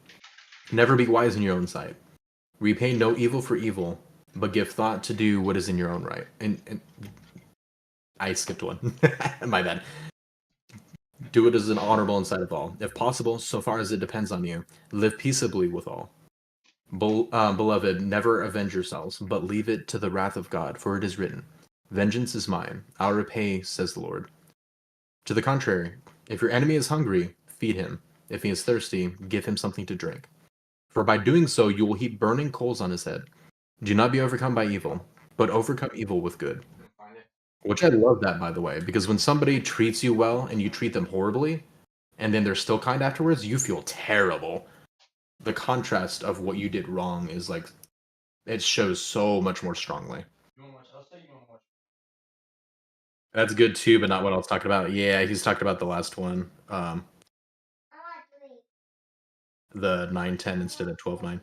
Never be wise in your own sight. Repay no evil for evil, but give thought to do what is in your own right. And I skipped one. My bad. Do it as an honorable in sight of all. If possible, so far as it depends on you, live peaceably with all. Beloved, never avenge yourselves, but leave it to the wrath of God, for it is written, "Vengeance is mine, I'll repay," says the Lord. To the contrary, if your enemy is hungry, feed him. If he is thirsty, give him something to drink. For by doing so, you will heap burning coals on his head. Do not be overcome by evil, but overcome evil with good. Which I love that, by the way, because when somebody treats you well and you treat them horribly, and then they're still kind afterwards, you feel terrible. The contrast of what you did wrong is like, it shows so much more strongly. That's good too, but not what I was talking about. Yeah, he's talked about the last one. The 9-10 instead of 12-9.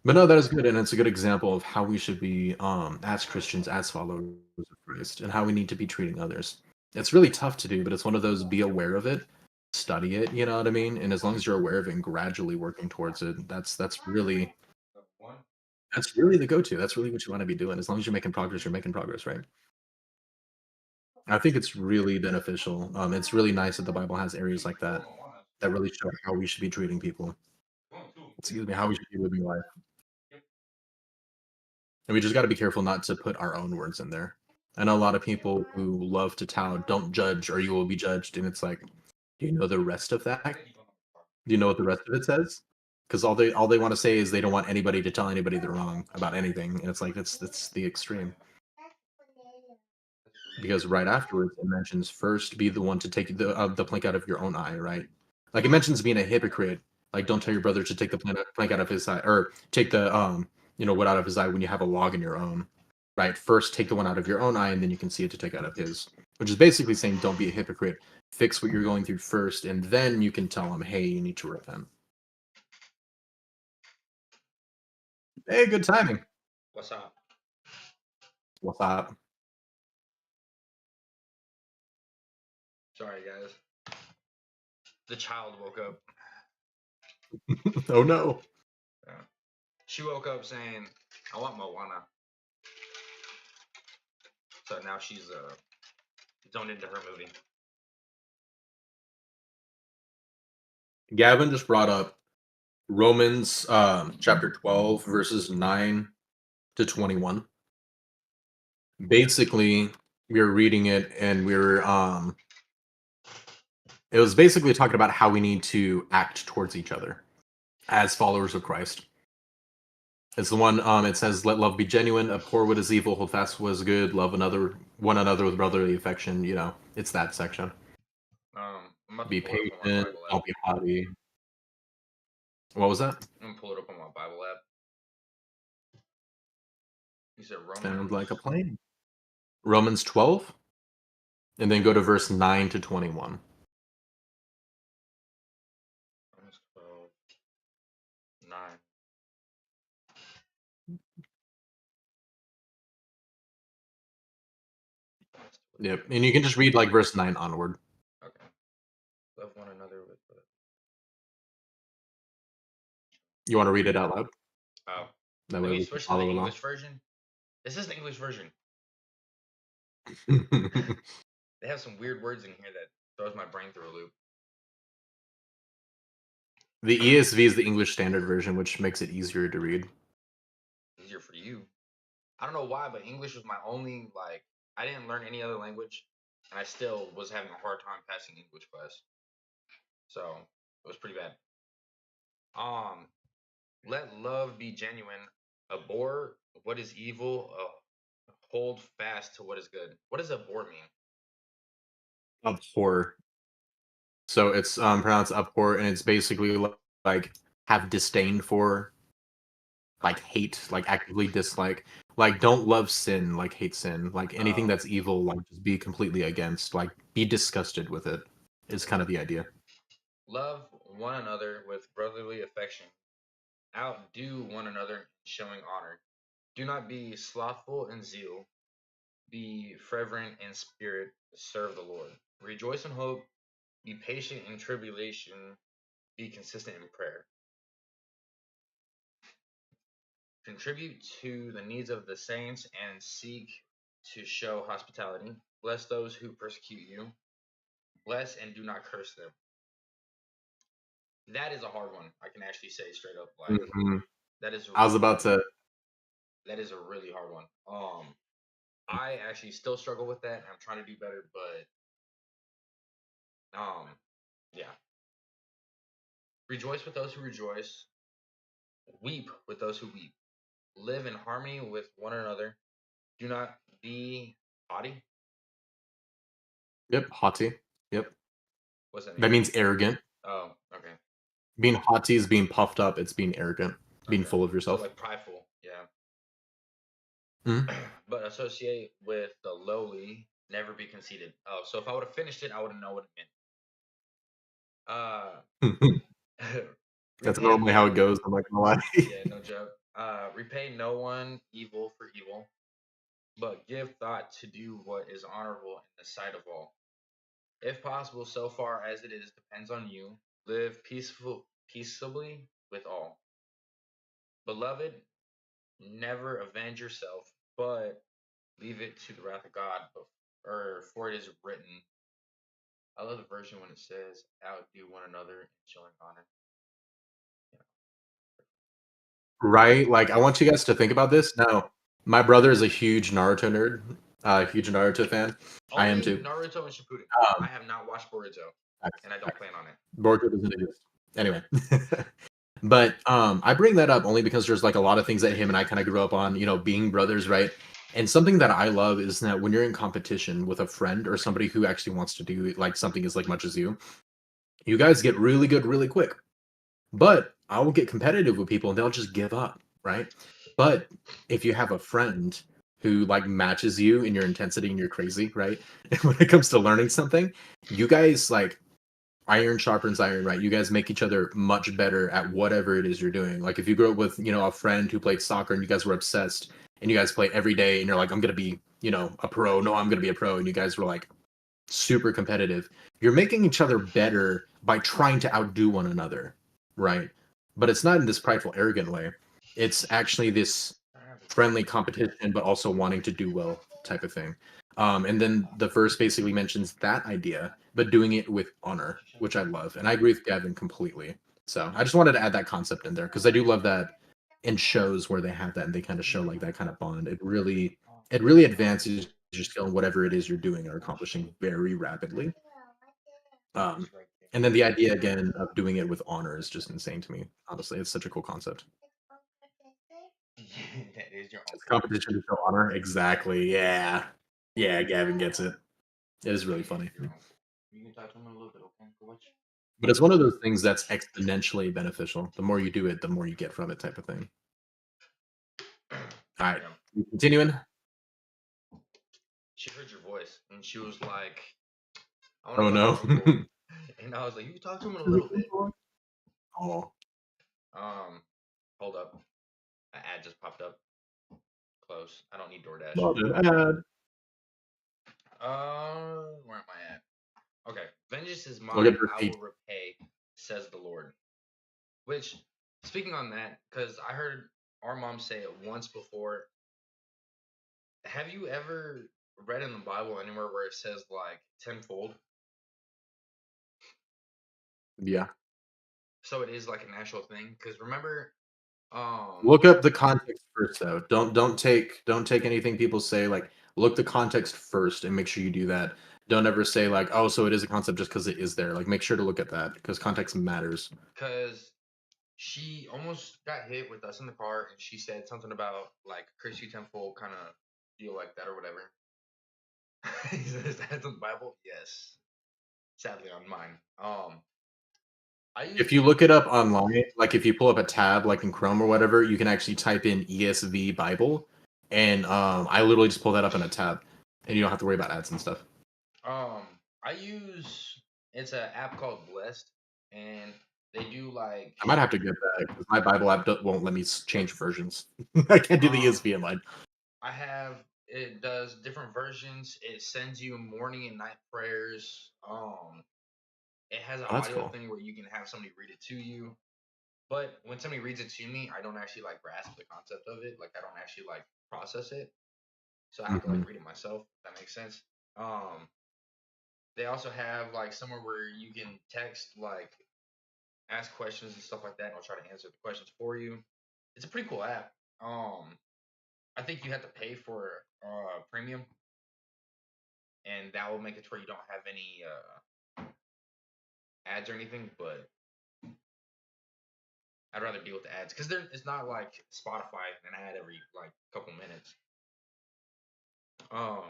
But no, that is good, and it's a good example of how we should be as Christians, as followers of Christ, and how we need to be treating others. It's really tough to do, but it's one of those, be aware of it, study it, you know what I mean? And as long as you're aware of it and gradually working towards it, that's really the go-to. That's really what you want to be doing. As long as you're making progress, right? I think it's really beneficial. It's really nice that the Bible has areas like that that really show how we should be treating people. Excuse me, how we should be living life. And we just got to be careful not to put our own words in there. I know a lot of people who love to tout, "Don't judge, or you will be judged," and it's like, do you know the rest of that? Do you know what the rest of it says? Because all they want to say is they don't want anybody to tell anybody they're wrong about anything, and it's like that's the extreme. Because right afterwards it mentions first be the one to take the plank out of your own eye, right? Like it mentions being a hypocrite. Like don't tell your brother to take the plank out of his eye, or take the wood out of his eye when you have a log in your own. Right? First take the one out of your own eye, and then you can see it to take out of his. Which is basically saying don't be a hypocrite. Fix what you're going through first, and then you can tell him, hey, you need to repent. Hey, good timing. What's up? What's up? Sorry, guys. The child woke up. Oh no. She woke up saying, "I want Moana." So now she's zoned into her movie. Gavin just brought up Romans chapter 12 verses 9 to 21. Basically, we were reading it and it was basically talking about how we need to act towards each other as followers of Christ. It's the one it says, "Let love be genuine, abhor what is evil, hold fast what is good, love one another with brotherly affection." It's that section. I'm about to Be pull it up on my patient, Bible app. don't be haughty. What was that? I'm gonna pull it up on my Bible app. You said Romans. Sounds like a plan. Romans 12, and then go to verse 9 to 21. Romans 12, 9. Yep, and you can just read like verse 9 onward. Okay. Love one another with. You want to read it out loud? Oh. That Let way me we can switch to the follow along. English version. This is the English version. They have some weird words in here that throws my brain through a loop. The ESV is the English Standard Version, which makes it easier to read. Easier for you. I don't know why, but English was my only I didn't learn any other language, and I still was having a hard time passing English class. So it was pretty bad. Let love be genuine. Abhor what is evil. Hold fast to what is good. What does abhor mean? abhor. So it's pronounced abhor, and it's basically like have disdain for, like hate, like actively dislike. Like don't love sin, like hate sin. Like anything Oh. that's evil, like just be completely against. Like be disgusted with it. Is kind of the idea. Love one another with brotherly affection. Outdo one another in showing honor. Do not be slothful in zeal. Be fervent in spirit. Serve the Lord. Rejoice in hope. Be patient in tribulation. Be consistent in prayer. Contribute to the needs of the saints and seek to show hospitality. Bless those who persecute you. Bless and do not curse them. That is a hard one. I can actually say straight up, like Mhm. that is I was about to. that is a really hard one. I actually still struggle with that. I'm trying to do better, but yeah. Rejoice with those who rejoice. Weep with those who weep. Live in harmony with one another. Do not be haughty. Yep, haughty. Yep, What's that mean? that means arrogant. Oh, okay, Being haughty is being puffed up. It's being arrogant, being okay. full of So yourself. like prideful, yeah. Mhm. But associate with the lowly. Never be conceited. Oh, so if I would have finished it, I would have known what it meant. That's Repay normally how it goes. I'm not gonna lie. Yeah, no joke. Repay no one evil for evil, but give thought to do what is honorable in the sight of all. If possible, so far as it is depends on you, live peaceably with all. Beloved, never avenge yourself, but leave it to the wrath of God. Or for it is written. I love the version when it says, "Outdo one another in showing honor." Right? Like, I want you guys to think about this. Now, my brother is a huge Naruto nerd, huge Naruto fan. I am Only too. Naruto and Shippuden. I have not watched Boruto, and I don't plan on it. Boruto doesn't exist. Anyway. But I bring that up only because there's like a lot of things that him and I kind of grew up on, being brothers, right? And something that I love is that when you're in competition with a friend or somebody who actually wants to do like something as like much as you guys get really good really quick. But I will get competitive with people and they'll just give up, right? But if you have a friend who like matches you in your intensity and you're crazy, right? And when it comes to learning something, you guys like iron sharpens iron, right? You guys make each other much better at whatever it is you're doing. Like if you grew up with, a friend who played soccer and you guys were obsessed and you guys play every day and you're like, I'm gonna be, a pro. No, I'm gonna be a pro. And you guys were like super competitive. You're making each other better by trying to outdo one another, right? But it's not in this prideful, arrogant way. It's actually this friendly competition, but also wanting to do well type of thing. And then the verse basically mentions that idea, but doing it with honor, which I love. And I agree with Gavin completely. So I just wanted to add that concept in there because I do love that in shows where they have that and they kind of show like that kind of bond. It really advances your skill in whatever it is you're doing or accomplishing very rapidly. Um, and then the idea again of doing it with honor is just insane to me. Honestly, it's such a cool concept. That is your It's a uncle. competition to show honor. Exactly. Yeah. Yeah, Gavin gets it. It is really funny. Your uncle. You can talk to him in a little bit, okay? Go watch. But it's one of those things that's exponentially beneficial. The more you do it, the more you get from it type of thing. All right. Yeah. Continuing. She heard your voice and she was like, I Oh want to talk to no. Uncle. And I was like, you can talk to him in a little bit. Oh. Hold up. An ad just popped up. Close. I don't need DoorDash. Well, good ad. Where am I at? Okay. Vengeance is Look at mine, verse I 8. will repay, says the Lord. Which, speaking on that, because I heard our mom say it once before. Have you ever read in the Bible anywhere where it says like tenfold? Yeah. So it is like an actual thing. Because remember, Look up the context first though. Don't take anything people say, like look the context first and make sure you do that. Don't ever say like, oh, so it is a concept just because it is there. Like make sure to look at that because context matters. because she almost got hit with us in the car, and she said something about like curse you tenfold kind of deal like that or whatever. He says that's in the Bible. Yes. sadly on mine. I use If you look it up online, like if you pull up a tab like in Chrome or whatever, you can actually type in ESV Bible, and I literally just pull that up in a tab, and you don't have to worry about ads and stuff. um I use it's an app called Blessed, and they do like I might have to get that because my Bible app won't let me change versions. I can't do the um ESV in mine. I have it does different versions. It sends you morning and night prayers. It has an Oh, that's audio cool. thing where you can have somebody read it to you. But when somebody reads it to me, I don't actually like grasp the concept of it. Like I don't actually like process it. So I have to Hmm. like read it myself. If that makes sense. Um, they also have like somewhere where you can text like ask questions and stuff like that. And I'll try to answer the questions for you. It's a pretty cool app. I think you have to pay for premium, and that will make it to where you don't have any ads or anything. But I'd rather deal with the ads because it's not like Spotify an ad every like couple minutes. Um,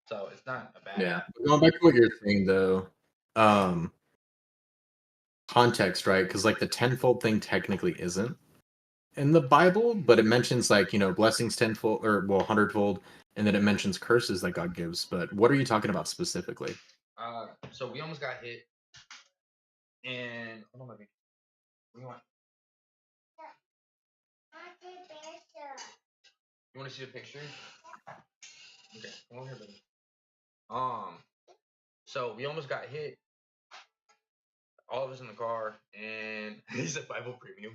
so it's not a bad Yeah. app. Going back to what you're saying though, um, context, right? Because like the tenfold thing technically isn't in the Bible, but it mentions like blessings tenfold or well hundredfold, and then it mentions curses that God gives. But what are you talking about specifically? So we almost got hit, and hold on, baby. You want you want to see the picture? Okay, come over here, baby. Um, so we almost got hit, all of us in the car, and he said Bible Premium.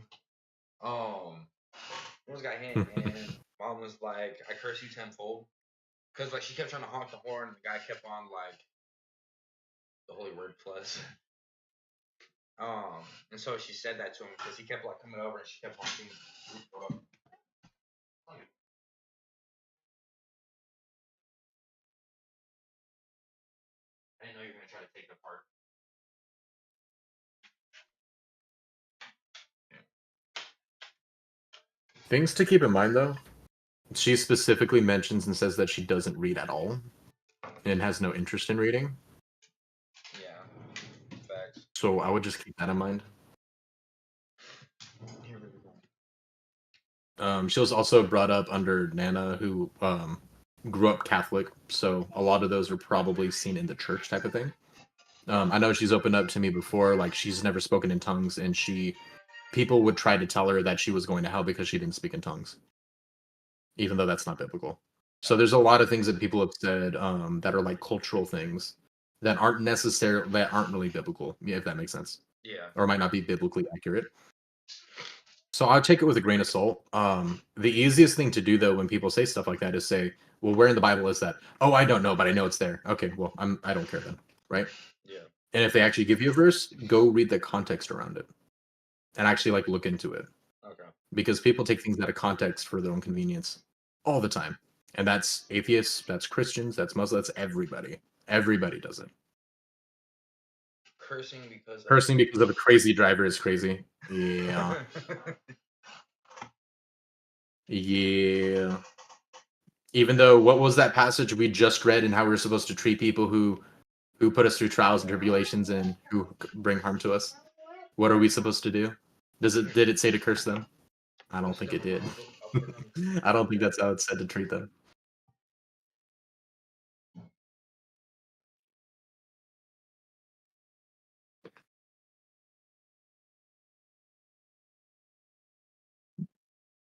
Almost got hit, and mom was like, "I curse you tenfold," because like she kept trying to honk the horn, and the guy kept on like the holy word plus. And so she said that to him because he kept like coming over, and she kept honking. Hold up. I didn't know you were gonna try to take it apart. Things to keep in mind though. She specifically mentions and says that she doesn't read at all and has no interest in reading. Yeah, facts. So I would just keep that in mind. Here we go. She was also brought up under Nana, who grew up Catholic, so a lot of those are probably seen in the church type of thing. I know she's opened up to me before, like she's never spoken in tongues, and people would try to tell her that she was going to hell because she didn't speak in tongues, even though that's not biblical. So there's a lot of things that people have said that are like cultural things that aren't really biblical, yeah, if that makes sense, Yeah. or might not be biblically accurate. So I'll take it with a grain of salt. The easiest thing to do though when people say stuff like that is say, "Well, where in the Bible is that?" "Oh, I don't know, but I know it's there." "Okay, well, I don't care then," right? Yeah. And if they actually give you a verse, go read the context around it and actually like look into it Okay. because people take things out of context for their own convenience all the time, and that's atheists, that's Christians, that's Muslims, that's everybody. Everybody does it. Cursing because of. Cursing because of a crazy driver is crazy. Yeah, yeah. Even though what was that passage we just read and how we're supposed to treat people who put us through trials and tribulations and who bring harm to us? What are we supposed to do? Did it say to curse them? I don't think it did. I don't think that's how it's said to treat them.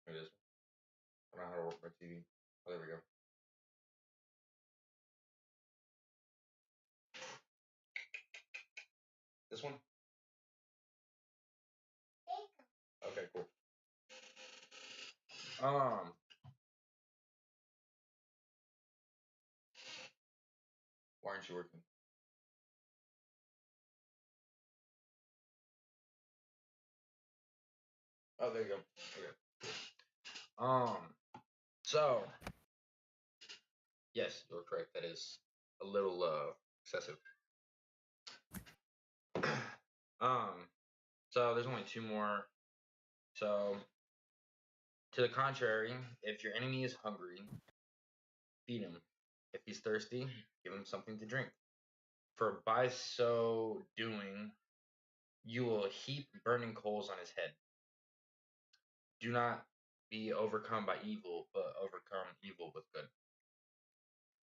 It is. I don't know how to work my TV. Oh, there we go. This one? Okay, cool. Um, why aren't you working? Oh, there you go. Okay. Um, so yes, you're correct. That is a little excessive. um, so there's only two more. So to the contrary, if your enemy is hungry, feed him. If he's thirsty, give him something to drink. For by so doing, you will heap burning coals on his head. Do not be overcome by evil, but overcome evil with good.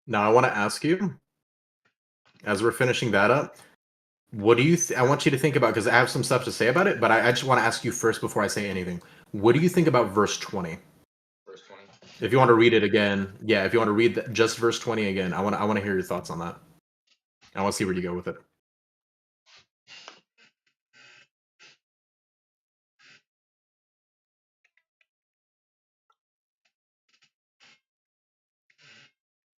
Now I want to ask you, as we're finishing that up, what do you? I want you to think about, because I have some stuff to say about it, but I just want to ask you first before I say anything. What do you think about verse 20? Verse 20. If you want to read it again, yeah. If you want to read just verse 20 again, I want to hear your thoughts on that. I want to see where you go with it.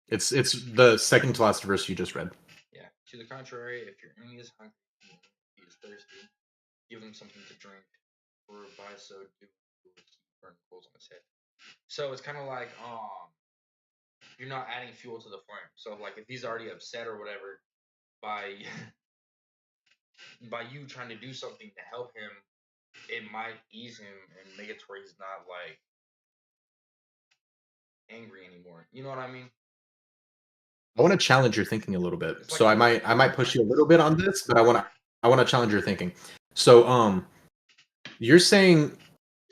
It's the second to last verse you just read. Yeah. To the contrary, if your enemy is hungry, he is thirsty, give him something to drink, for by so doing, you will heap burning coals on his head. So it's kind of like you're not adding fuel to the flame. So like if he's already upset or whatever, by by you trying to do something to help him, it might ease him and make it to where he's not like angry anymore. You know what I mean? I want to challenge your thinking a little bit. It's like So I might push you a little bit on this, but I want to challenge your thinking. So you're saying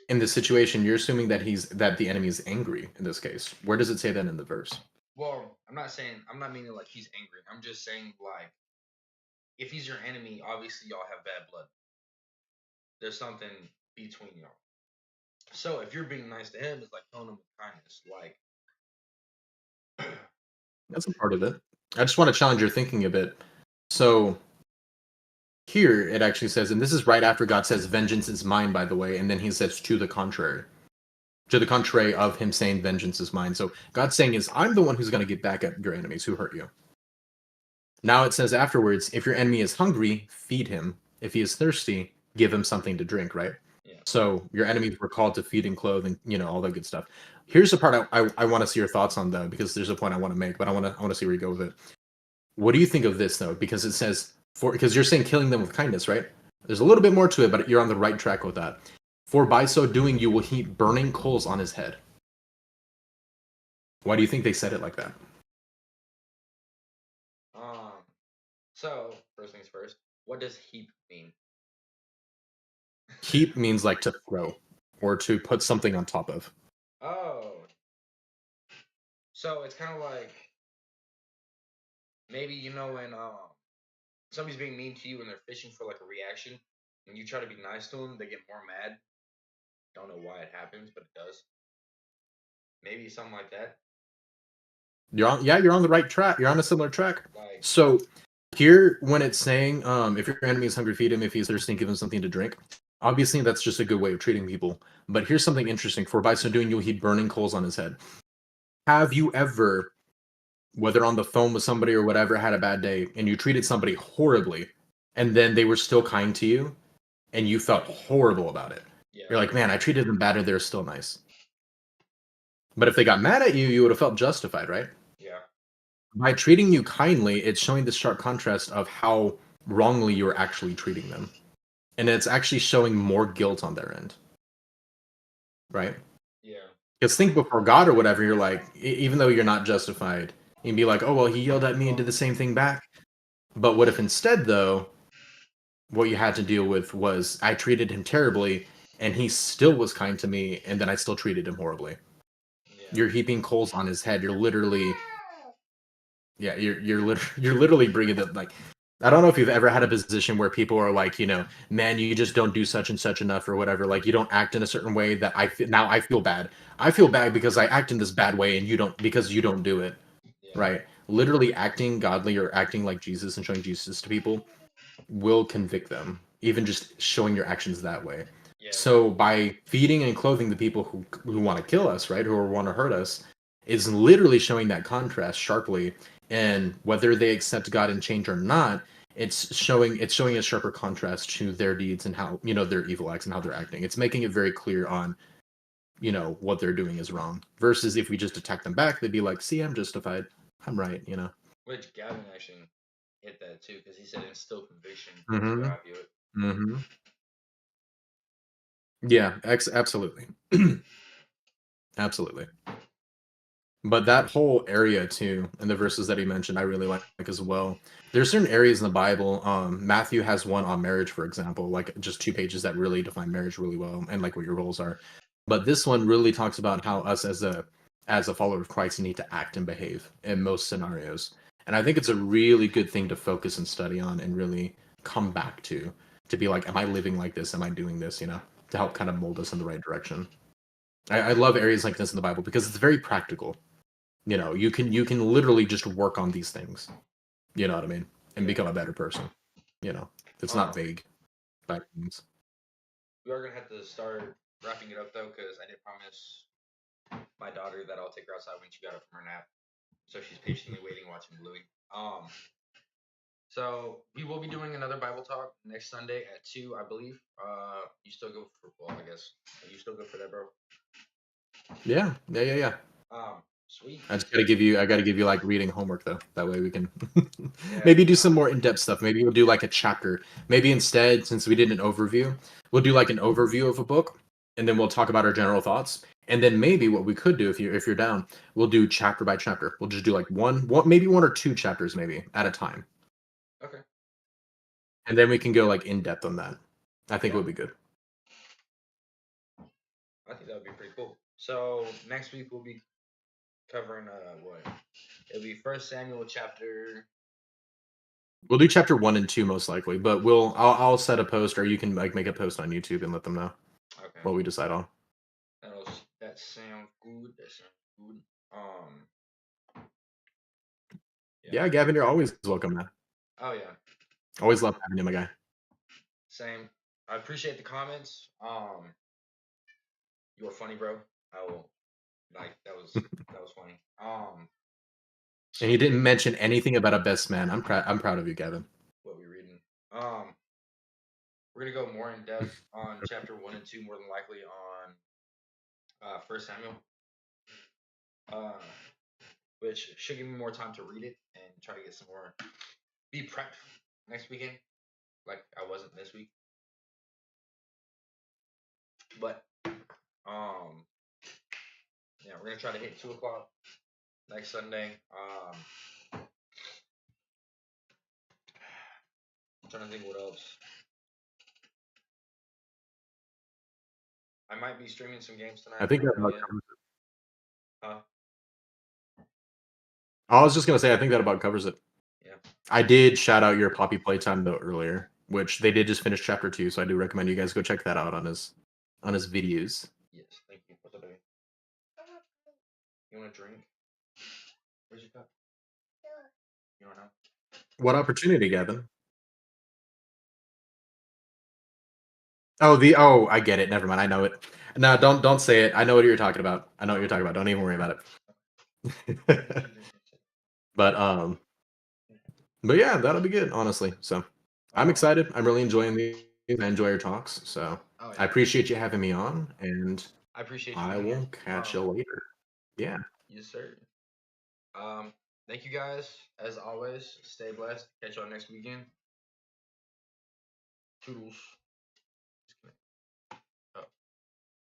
in this situation, you're assuming that the enemy is angry in this case. Where does it say that in the verse? Well, I'm not meaning like he's angry. I'm just saying like if he's your enemy, obviously y'all have bad blood. There's something between y'all. So if you're being nice to him, it's like killing him with kindness. Like That's a part of it. I just want to challenge your thinking a bit. So here it actually says, and this is right after God says, "Vengeance is mine," by the way, and then he says, "To the contrary." To the contrary of him saying, "Vengeance is mine." So God's saying is, I'm the one who's going to get back at your enemies who hurt you. Now it says afterwards, if your enemy is hungry, feed him. If he is thirsty, give him something to drink, right? yeah. So your enemies were called to feed and clothe and, all that good stuff. Here's the part I want to see your thoughts on, though, because there's a point I want to make, but I want to see where you go with it. What do you think of this, though? Because it says, because you're saying killing them with kindness, right? There's a little bit more to it, but you're on the right track with that. For by so doing, you will heap burning coals on his head. Why do you think they said it like that? So first things first, what does heap mean? Heap means like to throw or to put something on top of. Oh. So it's kind of like maybe when somebody's being mean to you and they're fishing for like a reaction, and you try to be nice to them, they get more mad. Don't know why it happens, but it does. Maybe something like that. You're on the right track. You're on a similar track. Like So here, when it's saying, if your enemy is hungry, feed him. If he's thirsty, give him something to drink. Obviously, that's just a good way of treating people. But here's something interesting. For by so doing, you'll heap burning coals on his head. Have you ever, whether on the phone with somebody or whatever, had a bad day and you treated somebody horribly, and then they were still kind to you, and you felt horrible about it? yeah. You're like, man, I treated them bad and they're still nice. But if they got mad at you, you would have felt justified, right? Yeah. By treating you kindly, it's showing this sharp contrast of how wrongly you were actually treating them. And it's actually showing more guilt on their end. Right? Yeah. Because think before God or whatever, you're like, even though you're not justified, you'd be like, oh, well, he yelled at me and did the same thing back. But what if instead, though, what you had to deal with was I treated him terribly and he still was kind to me, and then I still treated him horribly. Yeah. You're heaping coals on his head. You're literally, yeah, you're literally bringing it. Like, I don't know if you've ever had a position where people are like, man, you just don't do such and such enough or whatever. Like, you don't act in a certain way that now I feel bad. I feel bad because I act in this bad way and you don't, because you don't do it. Yeah. Right? Literally acting godly or acting like Jesus and showing Jesus to people will convict them, even just showing your actions that way. Yeah. So by feeding and clothing the people who want to kill us, right, who want to hurt us, is literally showing that contrast sharply. And whether they accept God and change or not, it's showing a sharper contrast to their deeds and how their evil acts and how they're acting. It's making it very clear on what they're doing is wrong. Versus if we just attack them back, they'd be like, "See, I'm justified. I'm right." Which Gavin actually hit that too, because he said instill conviction. Mhm. That's how I view it. Mm-hmm. Yeah, absolutely. Absolutely. But that whole area too, and the verses that he mentioned, I really like as well. There's certain areas in the Bible. Matthew has one on marriage, for example, like just 2 pages that really define marriage really well and like what your roles are. But this one really talks about how us as a follower of Christ need to act and behave in most scenarios. And I think it's a really good thing to focus and study on and really come back to be like, am I living like this? Am I doing this? To help kind of mold us in the right direction. I love areas like this in the Bible because it's very practical. You can literally just work on these things. You know what I mean? And become a better person. It's not vague by any means. We are gonna have to start wrapping it up though, because I did promise my daughter that I'll take her outside when she got up from her nap. So she's patiently waiting, watching Bluey. So we will be doing another Bible talk next Sunday at 2, I believe. You still go for football, I guess. You still go for that, bro? Yeah. Sweet. I gotta give you like reading homework though. That way we can Yeah. maybe do some more in-depth stuff. Maybe we'll do like a chapter. Maybe instead, since we did an overview, we'll do like an overview of a book, and then we'll talk about our general thoughts. And then maybe what we could do, if you're down, we'll do chapter by chapter. We'll just do like maybe 1 or 2 chapters maybe at a time, Okay. and then we can go like in depth on that. I think it Yeah. would be good. I think that would be pretty cool. So next week we'll be covering what? It'll be First Samuel chapter. We'll do chapter 1 and 2 most likely, but I'll set a post, or you can like make a post on YouTube and let them know Okay. what we decide on. That sounds good. That sounds good. Yeah, Gavin, you're always welcome, man. Oh yeah. Always love having you, my guy. Same. I appreciate the comments. You were funny, bro. I will like that was funny. And he didn't mention anything about a best man. I'm proud of you, Gavin. What we reading? We're gonna go more in depth on chapter 1 and 2, more than likely on First Samuel. Which should give me more time to read it and try to get some more. Be prepped next weekend, like I wasn't this week. But yeah, we're gonna try to hit 2 o'clock next Sunday. I'm trying to think what else. I might be streaming some games tonight. I think don't that know about yet. covers it. Huh? I was just gonna say I think that about covers it. Yeah. I did shout out your Poppy Playtime though earlier, which they did just finish chapter 2, so I do recommend you guys go check that out on his videos. Yes, thank you. What's up, baby? You want a drink? Where's your cup? You don't know? What opportunity, Gavin? Oh, I get it. Never mind. I know it. No, don't say it. I know what you're talking about. I know what you're talking about. Don't even worry about it. But but yeah, that'll be good, honestly. So I'm excited. I'm really enjoying these. I enjoy your talks. So Oh, yeah. I appreciate you having me on, and I appreciate you I being here. will catch you later. Yeah. Yes, sir. Thank you guys. As always, stay blessed. Catch y'all next weekend. Toodles.